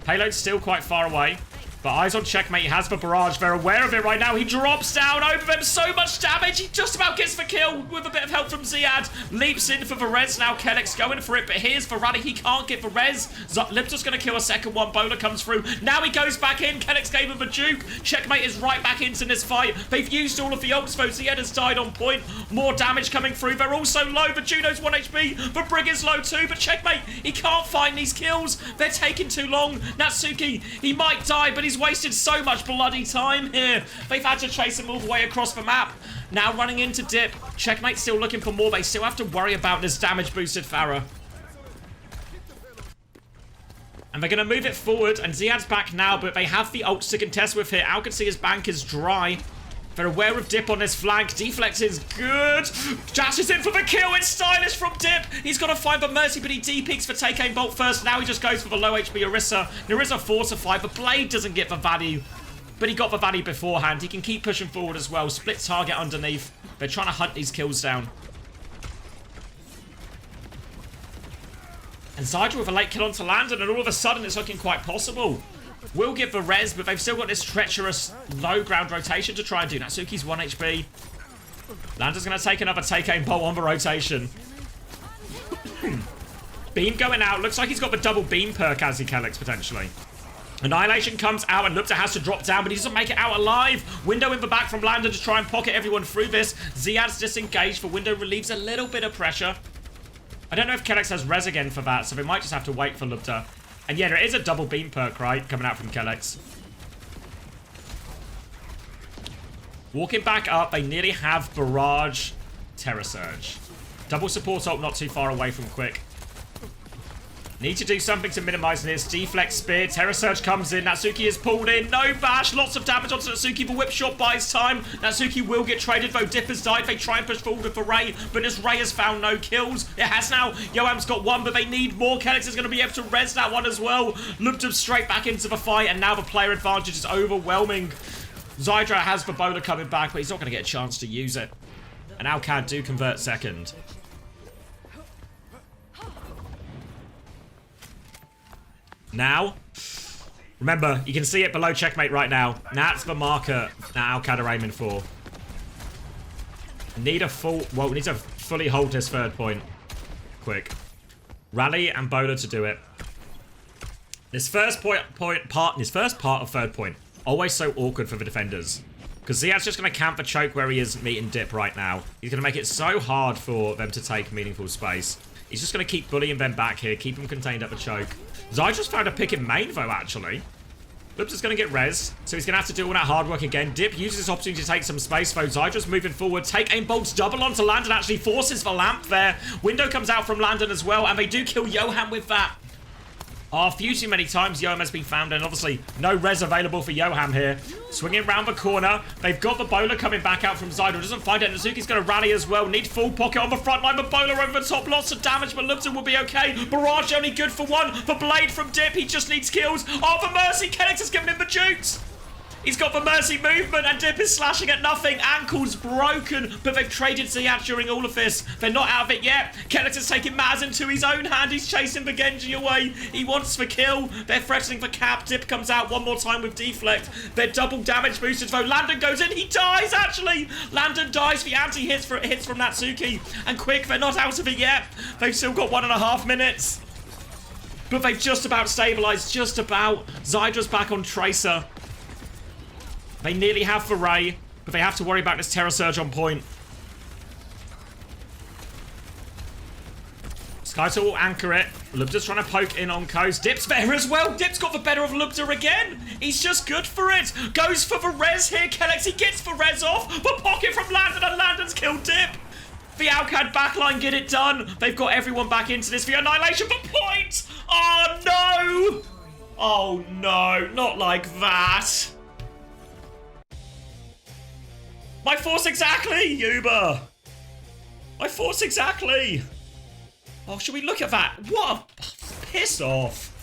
Speaker 1: Payload's still quite far away. But eyes on checkmate. He has the barrage. They're aware of it right now. He drops down over them. So much damage. He just about gets the kill with a bit of help from Ziad. Leaps in for the res now. Kellex going for it. But here's Varane. He can't get the res. Lipta's going to kill a second one. Bowler comes through. Now he goes back in. Kellex gave him the juke. Checkmate is right back into this fight. They've used all of the ults though. Ziad has died on point. More damage coming through. They're also low. The Juno's 1 HP. The Brig is low too. But checkmate, he can't find these kills. They're taking too long. Natsuki, he might die, but he's wasted so much bloody time here. They've had to chase him all the way across the map. Now running into Dip. Checkmate still looking for more. They still have to worry about this damage boosted Pharah. And they're going to move it forward. And Ziad's back now, but they have the ults to contest with here. Qadsiah's bank is dry. They're aware of Dip on this flank. Deflex is good. Dashes in for the kill. It's stylish from Dip. He's got to find the Mercy, but he D-peaks for take aim bolt first. Now he just goes for the low HP Orisa. Orisa fortified. The Blade doesn't get the value, but he got the value beforehand. He can keep pushing forward as well. Split target underneath. They're trying to hunt these kills down. And Zydra with a late kill onto Landon, and all of a sudden it's looking quite possible. Will give the res, but they've still got this treacherous low ground rotation to try and do. Natsuki's 1 HP. Lander's going to take another take-aim bolt on the rotation. Beam going out. Looks like he's got the double beam perk as he Kellex potentially. Annihilation comes out and Lupta has to drop down, but he doesn't make it out alive. Window in the back from Lander to try and pocket everyone through this. Ziad's disengaged. The Window relieves a little bit of pressure. I don't know if Kellex has res again for that, so they might just have to wait for Lupta. And yeah, there is a double beam perk, right, coming out from Kellex. Walking back up, they nearly have Barrage, Terror Surge. Double support ult not too far away from Quick. Need to do something to minimize this. Deflect Spear, Terror Surge comes in. Natsuki is pulled in. No bash, lots of damage onto Natsuki. The whip shot buys time. Natsuki will get traded, though Dip has died. They try and push forward for Ray, but as Ray has found no kills, it has now. Yoam's got one, but they need more. Kellex is going to be able to res that one as well. Looped him straight back into the fight, and now the player advantage is overwhelming. Zydra has the bowler coming back, but he's not going to get a chance to use it. And Alcad do convert second. Now, remember, you can see it below checkmate right now. That's the marker that Alcad are aiming for. Need a full, well, need to fully hold this third point. Quick. Rally and bowler to do it. This first part of third point, always so awkward for the defenders. Because Ziad's just going to camp the choke where he is meeting Dip right now. He's going to make it so hard for them to take meaningful space. He's just going to keep bullying them back here, keep them contained at the choke. Zydra's found a pick in main, though, actually. Loops is going to get res, so he's going to have to do all that hard work again. Dip uses this opportunity to take some space, though. Zydra's moving forward. Take aim bolts double onto Landon, actually forces the lamp there. Window comes out from Landon as well, and they do kill Johan with that. A few too many times Johan has been found, and obviously no res available for Johan here. Swinging around the corner. They've got the bowler coming back out from Zydra. Doesn't find it. Nazuki's going to rally as well. Need full pocket on the front line. The bowler over the top. Lots of damage, but Lupton will be okay. Barrage only good for one. The blade from Dip. He just needs kills. Oh, the Mercy. Kellex has given him the jukes. He's got the Mercy movement, and Dip is slashing at nothing. Ankle's broken, but they've traded Ziad during all of this. They're not out of it yet. Kellex is taking Maz into his own hand. He's chasing the Genji away. He wants the kill. They're threatening for cap. Dip comes out one more time with deflect. They're double damage boosted, though. Landon goes in. He dies, actually. Landon dies. The anti-hits hits from Natsuki. And Quick, they're not out of it yet. They've still got 1.5 minutes. But they've just about stabilized. Just about. Zydra's back on Tracer. They nearly have for Ray, but they have to worry about this Terror Surge on point. Skytor will anchor it. Lupta's trying to poke in on Coast. Dip's better as well. Dip's got the better of Lupta again. He's just good for it. Goes for the res here. Kellex, he gets the res off. The pocket from Landon, and Landon's killed Dip. The Alcad backline get it done. They've got everyone back into this. The Annihilation for point. Oh, no. Oh, no. Not like that. My force exactly, Uber. My force exactly. Oh, should we look at that? What a piss off.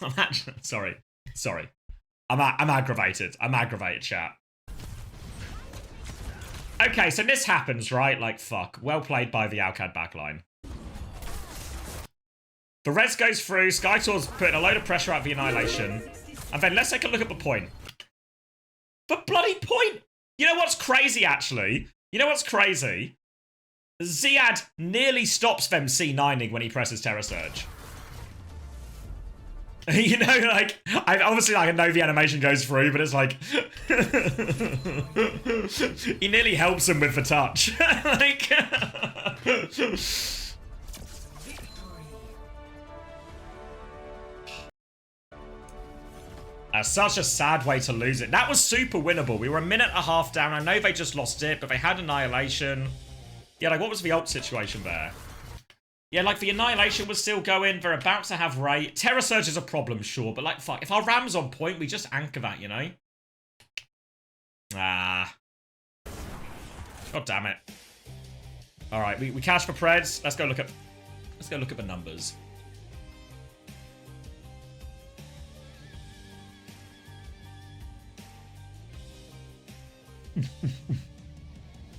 Speaker 1: I'm actually, sorry. I'm aggravated. I'm aggravated, chat. Okay, so this happens, right? Like, fuck. Well played by the Alcad backline. The res goes through. Skytor's putting a load of pressure out of the Annihilation. And then let's take a look at the point. The bloody point. You know what's crazy, actually? You know what's crazy? Ziad nearly stops them C9ing when he presses Terror Surge. You know, like, I know the animation goes through, but it's like... he nearly helps him with the touch. Like... Such a sad way to lose it. That was super winnable. We were 1.5 minutes down. I know they just lost it, but they had Annihilation. Yeah, like, what was the ult situation there? Yeah, like, the Annihilation was still going. They're about to have Ray. Terror Surge is a problem, sure, but, like, fuck. If our Ram's on point, we just anchor that, you know? Ah. God damn it. All right, we cash for Preds. Let's go look at the numbers.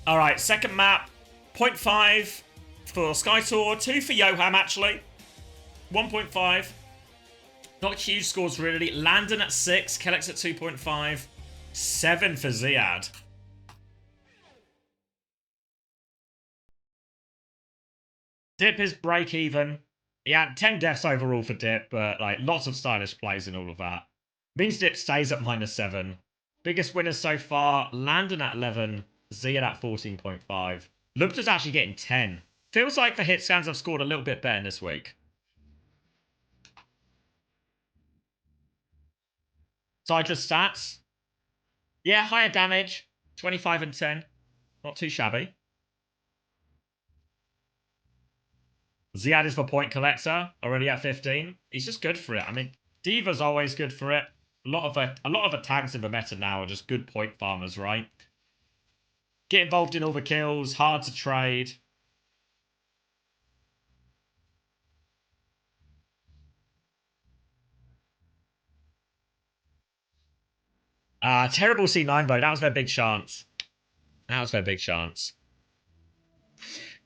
Speaker 1: All right, second map, 0.5 for Skytor, 2 for Yoham, actually. 1.5. Not huge scores, really. Landon at 6, Kellex at 2.5. 7 for Ziad. Dip is break even. Yeah, 10 deaths overall for Dip, but like lots of stylish plays and all of that. Means Dip stays at -7. Biggest winners so far, Landon at 11, Ziad at 14.5. Lupta's actually getting 10. Feels like the hit scans have scored a little bit better this week. Sidra stats. Yeah, higher damage. 25 and 10. Not too shabby. Ziad is the point collector, already at 15. He's just good for it. I mean, Diva's always good for it. A lot of attacks in the meta now are just good point farmers, right? Get involved in all the kills, hard to trade. Terrible C9 though. That was their big chance. That was their big chance.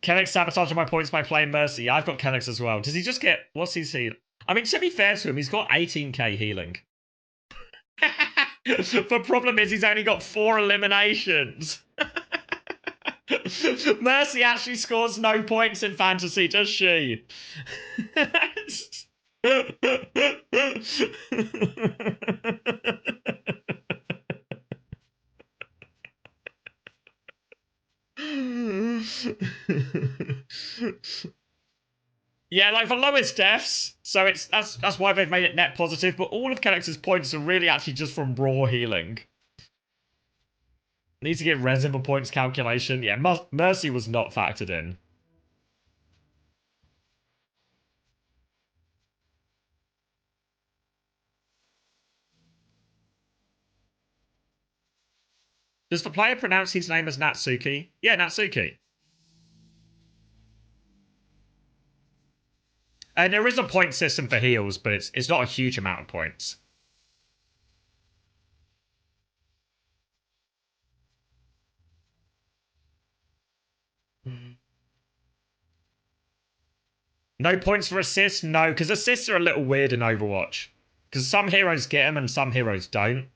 Speaker 1: Kellex sabotaging my points by playing Mercy. I've got Kellex as well. Does he just get... What's his heal? I mean, to be fair to him, he's got 18k healing. The problem is he's only got 4 eliminations. Mercy actually scores no points in fantasy, does she? Yeah, like the lowest deaths, so that's why they've made it net positive, but all of Kelex's points are really actually just from raw healing. Need to get res in the points calculation. Yeah, Mercy was not factored in. Does the player pronounce his name as Natsuki? Yeah, Natsuki. And there is a point system for heals, but it's not a huge amount of points. No points for assists? No, because assists are a little weird in Overwatch. Because some heroes get them and some heroes don't.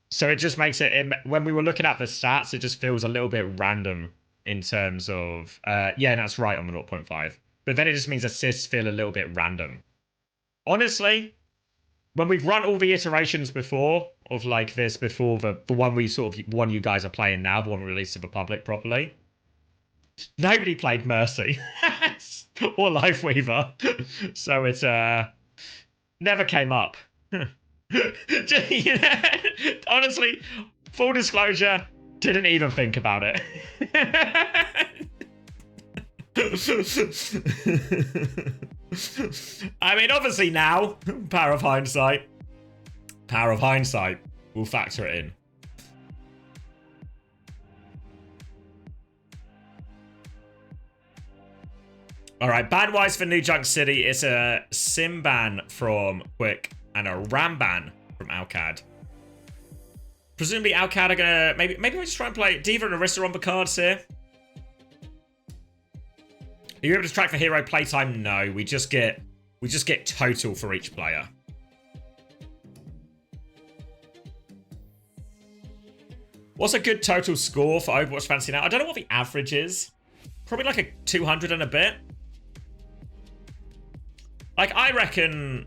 Speaker 1: So it just makes it... When we were looking at the stats, it just feels a little bit random in terms of... yeah, that's right on the 0.5. But then it just means assists feel a little bit random. Honestly, when we've run all the iterations before of like this, before the one we sort of... one you guys are playing now, the one we released to the public properly, nobody played Mercy. Or Lifeweaver. So it never came up. Honestly, full disclosure, didn't even think about it. I mean, obviously now, power of hindsight will factor it in. Alright, ban-wise for New Junk City, it's a Sim ban from Quick and a Ram ban from Alcad. Presumably Alcad are gonna... Maybe we'll just try and play Diva and Orisa on the cards here. Are you able to track the hero playtime? No, we just get total for each player. What's a good total score for Overwatch Fantasy now? I don't know what the average is. Probably like a 200 and a bit. Like, I reckon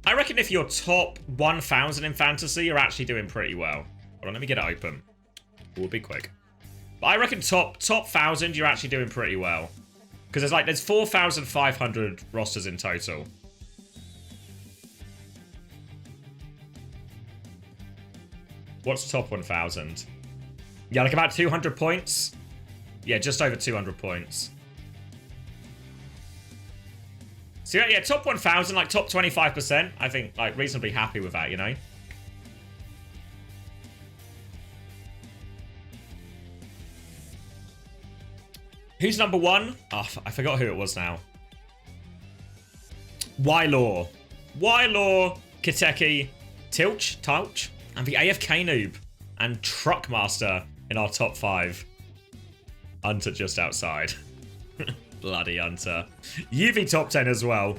Speaker 1: if you're top 1,000 in fantasy, you're actually doing pretty well. Hold on, let me get it open. We'll be quick. But I reckon top 1,000, you're actually doing pretty well. Because there's 4,500 rosters in total. What's top 1,000? Yeah, like about 200 points. Yeah, just over 200 points. So yeah, top 1,000, like top 25%. I think, like, reasonably happy with that, you know? Who's number one? Oh, I forgot who it was now. Ylaw, Kiteki, Tilch, and the AFK noob, and Truckmaster in our top 5. Hunter just outside. Bloody Hunter. UV top 10 as well.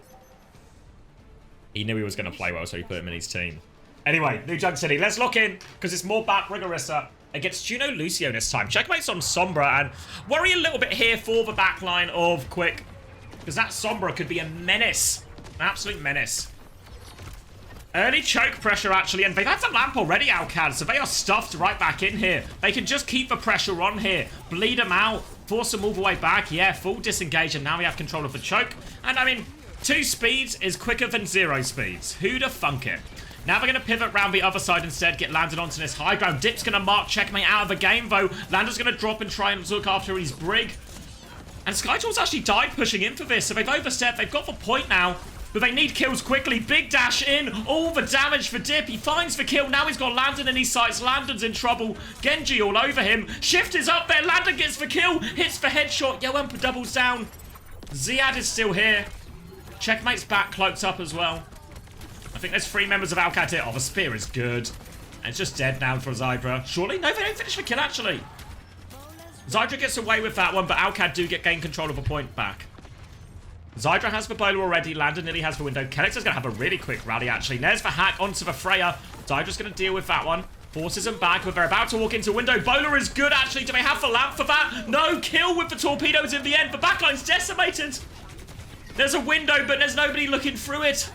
Speaker 1: He knew he was going to play well, so he put him in his team. Anyway, New Junk City. Let's lock in, because it's more back Rigorissa against Juno Lucio this time. Checkmates on Sombra, and worry a little bit here for the backline of Quick. Because that Sombra could be a menace. An absolute menace. Early choke pressure, actually, and they've had the lamp already, Alcad, so they are stuffed right back in here. They can just keep the pressure on here, bleed them out, force them all the way back. Yeah, full disengage, and now we have control of the choke. And, I mean, 2 speeds is quicker than 0 speeds. Who'da thunk it? Now we're going to pivot round the other side instead, get landed onto this high ground. Dip's going to mark checkmate out of the game, though. Lander's going to drop and try and look after his brig. And Skytor's actually died pushing in for this, so they've overstepped. They've got the point now. But they need kills quickly. Big dash in. All the damage for Dip. He finds the kill. Now he's got Landon in his sights. Landon's in trouble. Genji all over him. Shift is up there. Landon gets the kill. Hits the headshot. Yoempa doubles down. Ziad is still here. Checkmate's back. Cloaked up as well. I think there's 3 members of Alcat here. Oh, the spear is good. And it's just dead now for Zydra. Surely? No, they don't finish the kill, actually. Zydra gets away with that one, but Alcat do gain control of a point back. Zydra has the bowler already. Landon nearly has the window. Kellex is going to have a really quick rally, actually. There's the hack onto the Freya. Zydra's going to deal with that one. Forces him back, but they're about to walk into window. Bowler is good, actually. Do they have the lamp for that? No, kill with the torpedoes in the end. The backline's decimated. There's a window, but there's nobody looking through it.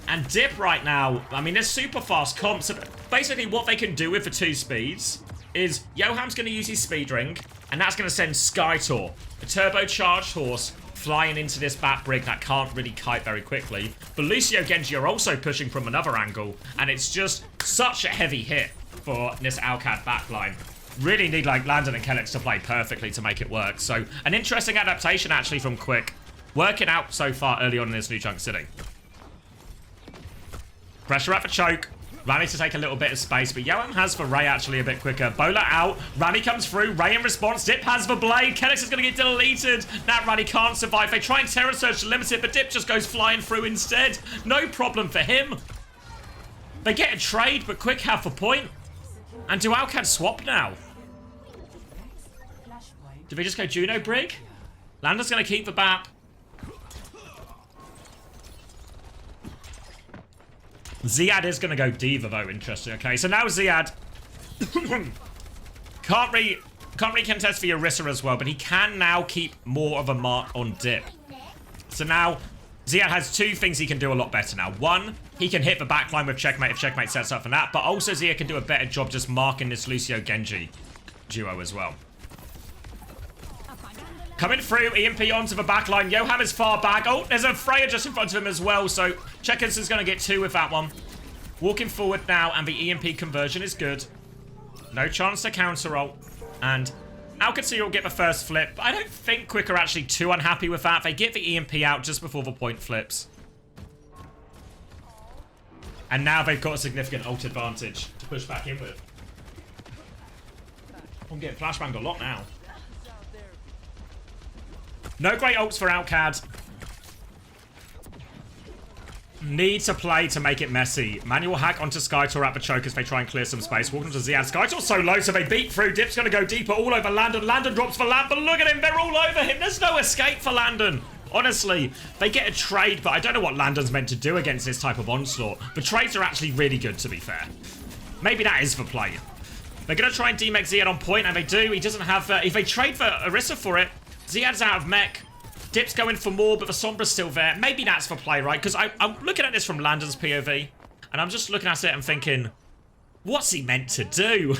Speaker 1: And Dip right now, I mean, there's super fast comps. So basically, what they can do with the 2 speeds is Yoham's going to use his speed ring, and that's going to send Skytor, a turbocharged horse, flying into this bat brig that can't really kite very quickly. But Lucio Genji are also pushing from another angle, and it's just such a heavy hit for this Alcat backline. Really need like Landon and Kellex to play perfectly to make it work. So an interesting adaptation actually from Quick. Working out so far early on in this new chunk city. Pressure at the choke. Rani to take a little bit of space, but Yoam has for Ray actually a bit quicker. Bowler out. Rani comes through. Ray in response. Dip has the blade. Kellex is going to get deleted. That Rani can't survive. They try and Terror Surge to limit it, but Dip just goes flying through instead. No problem for him. They get a trade, but Quick have the point. And do Alcad swap now? Do they just go Juno Brig? Lander's going to keep the BAP. Ziad is going to go Diva, though. Interesting. Okay, so now Ziad can't really contest for Orisa as well, but he can now keep more of a mark on Dip. So now Ziad has 2 things he can do a lot better now. 1, he can hit the backline with Checkmate if Checkmate sets up for that, but also Ziad can do a better job just marking this Lucio Genji duo as well. Coming through, EMP onto the backline. Yoham is far back. Oh, there's a Freya just in front of him as well, so Checkers is going to get 2 with that one. Walking forward now, and the EMP conversion is good. No chance to counter ult. And Qadsiah will get the first flip, but I don't think Quick are actually too unhappy with that. They get the EMP out just before the point flips. And now they've got a significant ult advantage to push back in with. I'm getting flashbanged a lot now. No great ults for Alcad. Need to play to make it messy. Manual hack onto Skytor at the choke as they try and clear some space. Walking to Ziad. Skytor's so low, so they beat through. Dip's going to go deeper all over Landon. Landon drops for Lamp, but look at him. They're all over him. There's no escape for Landon. Honestly, they get a trade, but I don't know what Landon's meant to do against this type of onslaught. The trades are actually really good, to be fair. Maybe that is for play. They're going to try and demech Ziad on point, and they do. He doesn't have... if they trade for Orisa for it, Ziad's out of mech. Dip's going for more, but the Sombra's still there. Maybe that's for play, right? Because I'm looking at this from Landon's POV, and I'm just looking at it and thinking, what's he meant to do?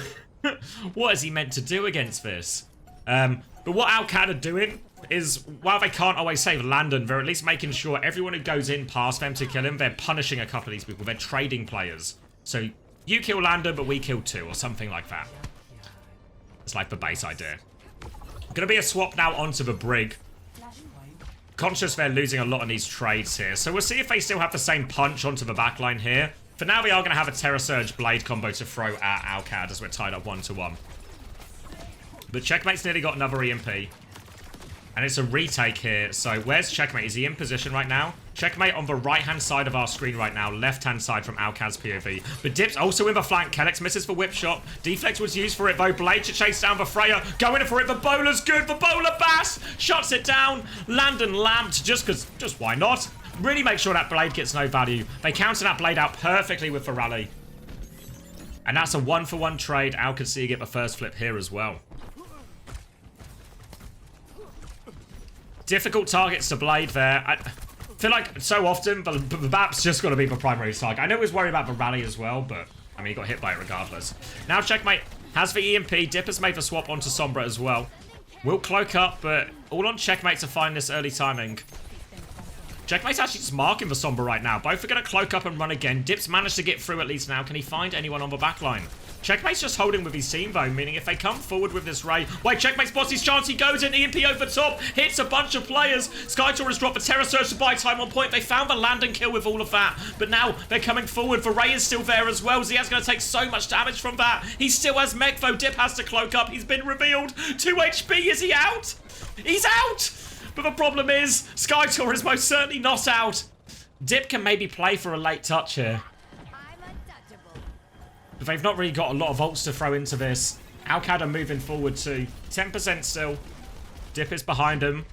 Speaker 1: What is he meant to do against this? But what Alcad are doing is, while they can't always save Landon, they're at least making sure everyone who goes in past them to kill him, they're punishing a couple of these people. They're trading players. So you kill Landon, but we kill 2, or something like that. It's like the base idea. Gonna be a swap now onto the brig. Conscious they're losing a lot on these trades here. So we'll see if they still have the same punch onto the backline here. For now, we are going to have a Terror Surge Blade combo to throw at Alcad as we're tied up 1-1. But Checkmate's nearly got another EMP. And it's a retake here. So where's Checkmate? Is he in position right now? Checkmate on the right-hand side of our screen right now. Left-hand side from Alcad's POV. But Dip's also in the flank. Kellex misses for whip shot. Deflex was used for it though. Blade to chase down the Freya. Going for it. The bowler's good. The bowler Bass shuts it down. Landon lamped just why not? Really make sure that blade gets no value. They counter that blade out perfectly with the rally. And that's a 1-for-1 trade. Qadsiah get the first flip here as well. Difficult targets to blade there. I feel like so often the map's just got to be the primary target. I know he was worried about the rally as well, but I mean, he got hit by it regardless. Now Checkmate has the EMP. Dip has made the swap onto Sombra as well. Will cloak up, but all on Checkmate to find this early timing. Checkmate's actually just marking the Sombra right now. Both are going to cloak up and run again. Dip's managed to get through at least now. Can he find anyone on the backline? Checkmate's just holding with his team though, meaning if they come forward with this Ray... Wait, Checkmate spots his chance. He goes in, EMP over the top, hits a bunch of players. Skytor has dropped the Terror Surge to buy time on point. They found the land and kill with all of that, but now they're coming forward. The Ray is still there as well. Zia's going to take so much damage from that. He still has mech though. Dip has to cloak up. He's been revealed. 2 HP. Is he out? He's out! But the problem is, Skytor is most certainly not out. Dip can maybe play for a late touch here. But they've not really got a lot of ults to throw into this. Alcad are moving forward too. 10% still. Dip is behind him.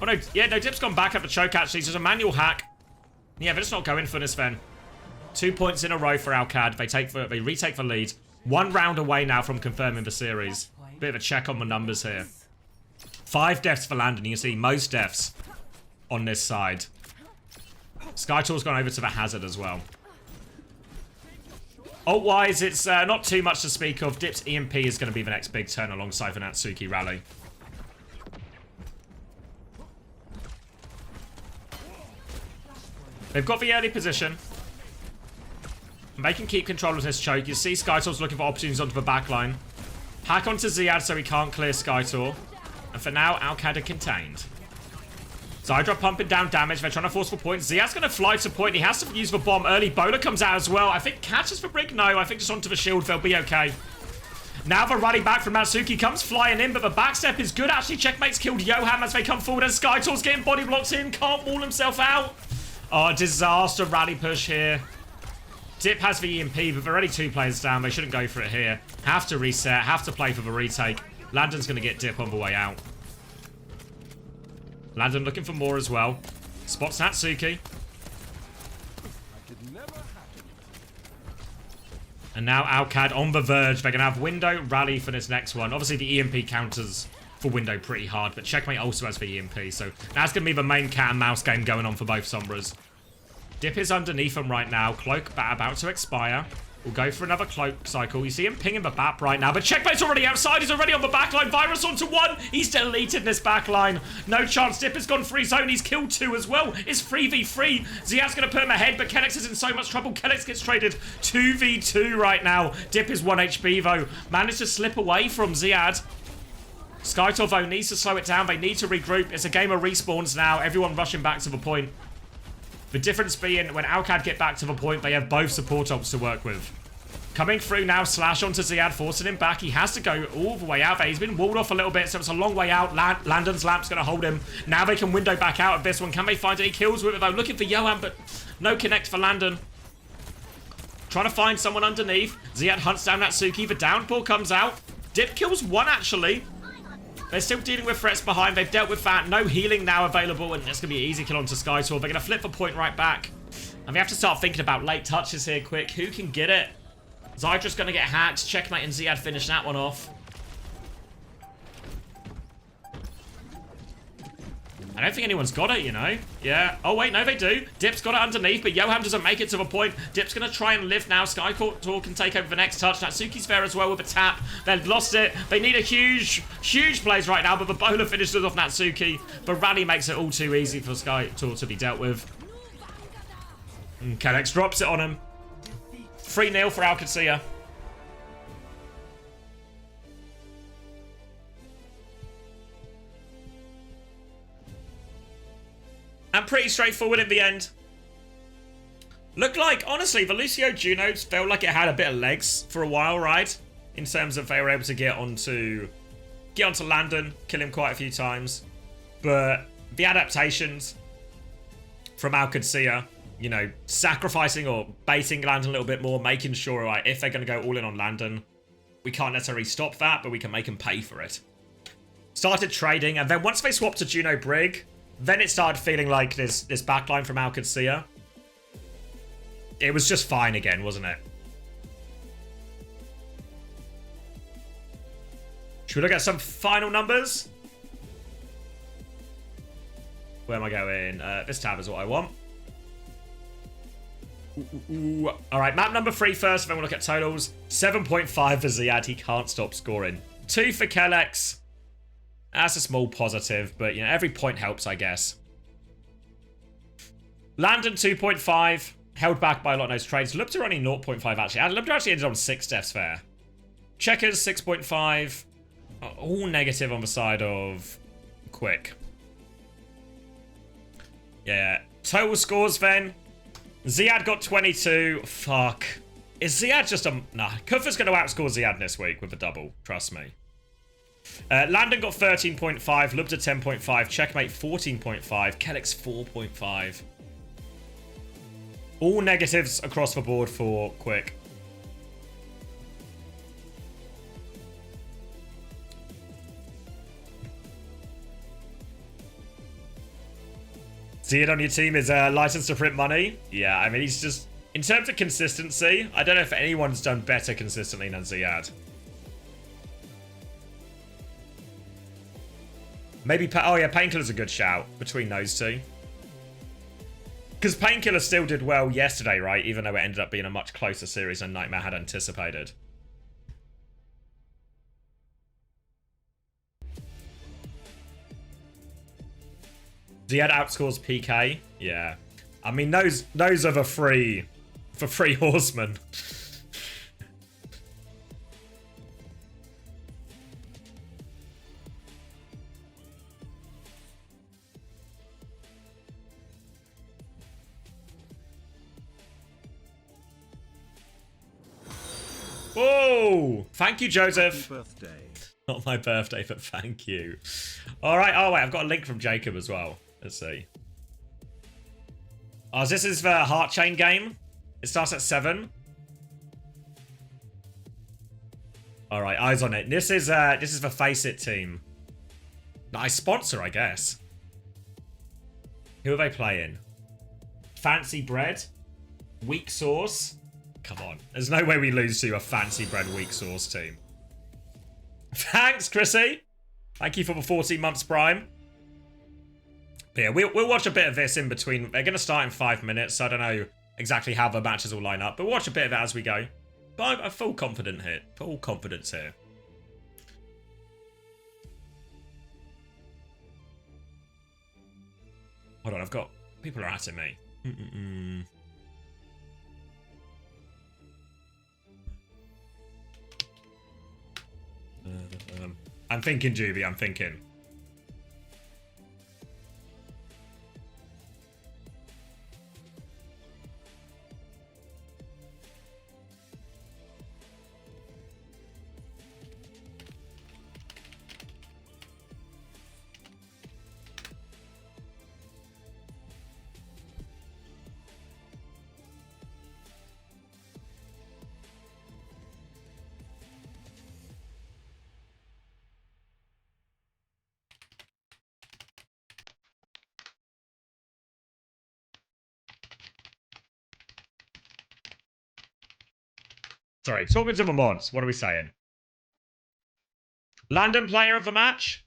Speaker 1: Oh no, yeah, no, Dip's gone back up the choke actually. It's just a manual hack. Yeah, they're just not going for this then. 2 points in a row for Alcad. They retake the lead. 1 round away now from confirming the series. Bit of a check on the numbers here. 5 deaths for Landon. You can see most deaths on this side. Skytor's gone over to the Hazard as well. Ult-wise, it's not too much to speak of. Dip's EMP is going to be the next big turn alongside the Natsuki rally. They've got the early position. They can keep control of this choke. You see Skytor's looking for opportunities onto the backline. Hack onto Ziad so he can't clear Skytor. And for now, Alcad are contained. Zydra pumping down damage. They're trying to force for points. Ziad's going to fly to point. He has to use the bomb early. Bowler comes out as well. I think catches for Brig. No, I think just onto the shield. They'll be okay. Now the rally back from Natsuki comes flying in, but the backstep is good. Actually, Checkmate's killed Johan as they come forward, and Skytor's getting body blocked in. Can't wall himself out. Oh, disaster rally push here. Dip has the EMP, but they're already 2 players down. They shouldn't go for it here. Have to reset. Have to play for the retake. Landon's going to get Dip on the way out. Landon looking for more as well. Spots Natsuki. And now Alcad on the verge. They're going to have Window rally for this next one. Obviously, the EMP counters for Window pretty hard, but Checkmate also has the EMP. So that's going to be the main cat and mouse game going on for both Sombras. Dip is underneath them right now. Cloak about to expire. We'll go for another cloak cycle. You see him pinging the BAP right now, but Checkmate's already outside. He's already on the backline. Virus onto 1. He's deleted this backline. No chance. Dip has gone free zone. He's killed 2 as well. It's 3v3. Ziad's going to put him ahead, but Kellex is in so much trouble. Kellex gets traded 2v2 right now. Dip is 1 HP though. Managed to slip away from Ziad. Skytor though needs to slow it down. They need to regroup. It's a game of respawns now. Everyone rushing back to the point. The difference being, when Alcad get back to the point, they have both support ults to work with. Coming through now, Slash onto Ziad, forcing him back. He has to go all the way out there. He's been walled off a little bit, so it's a long way out. Landon's Lamp's going to hold him. Now they can window back out of this one. Can they find any kills with it, though? Looking for Johan, but no connect for Landon. Trying to find someone underneath. Ziad hunts down Natsuki. The downpour comes out. Dip kills 1, actually. They're still dealing with threats behind. They've dealt with that. No healing now available, and it's going to be an easy kill onto Skytor. They're going to flip the point right back. And we have to start thinking about late touches here quick. Who can get it? Zydra's going to get hacked. Checkmate and Ziad finish that one off. I don't think anyone's got it, you know. Yeah. Oh, wait, no, they do. Dip's got it underneath, but Johan doesn't make it to the point. Dip's going to try and live now. Skytor can take over the next touch. Natsuki's there as well with a tap. They've lost it. They need a huge plays right now, but the bowler finishes off Natsuki. The rally makes it all too easy for Skytor to be dealt with. And Kellex drops it on him. 3-0 for Qadsiah. And pretty straightforward in the end. Looked like, honestly, the Lucio Junos felt like it had a bit of legs for a while, right? In terms of they were able to get onto Landon, kill him quite a few times. But the adaptations from Qadsiah, you know, sacrificing or baiting Landon a little bit more, making sure, right, if they're going to go all in on Landon, we can't necessarily stop that, but we can make them pay for it. Started trading, and then once they swapped to Juno Brig, then it started feeling like this backline from Qadsiah. It was just fine again, wasn't it? Should we look at some final numbers? Where am I going? This tab is what I want. Ooh. All right, map number 3 first. Then we'll look at totals. 7.5 for Ziad. He can't stop scoring. 2 for Kellex. That's a small positive, but you know, every point helps, I guess. Landon 2.5. Held back by a lot of those trades. Lupter only 0.5 actually. And Lupter actually ended on 6 deaths there. Checkers 6.5. All negative on the side of Quick. Yeah. Total scores then. Ziad got 22. Fuck. Is Ziad just a... Nah. Kufa's going to outscore Ziad this week with a double. Trust me. Landon got 13.5. Lubda 10.5. Checkmate 14.5. Kellex 4.5. All negatives across the board for Quick. Ziad on your team is licensed to print money. Yeah, I mean, he's just... In terms of consistency, I don't know if anyone's done better consistently than Ziad. Maybe... Oh, yeah, Painkiller's a good shout between those two. Because Painkiller still did well yesterday, right? Even though it ended up being a much closer series than Nightmare had anticipated. Ziad outscores PK. Yeah. I mean, those are the three horsemen. Whoa! Thank you, Joseph.
Speaker 3: Happy birthday.
Speaker 1: Not my birthday, but thank you. All right. Oh, wait. I've got a link from Jacob as well. Let's see. Oh, this is the Heart Chain game. It starts at 7. All right. Eyes on it. This is the Face It team. Nice sponsor, I guess. Who are they playing? Fancy Bread? Weak Sauce? Come on. There's no way we lose to a Fancy Bread Weak Sauce team. Thanks, Chrissy. Thank you for the 14 months prime. But yeah, we'll watch a bit of this in between. They're going to start in 5 minutes, so I don't know exactly how the matches will line up. But we'll watch a bit of it as we go. But I'm full confident here. Full confidence here. Hold on, I've got... People are atting me. I'm thinking, Juby, I'm thinking. Sorry, talking to the mods. What are we saying? Landon player of the match?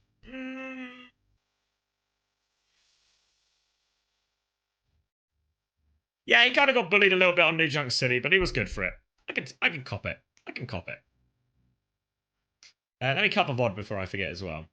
Speaker 1: Yeah, he kind of got bullied a little bit on New Junk City, but he was good for it. I can cop it. I can cop it. Let me cut the VOD before I forget as well.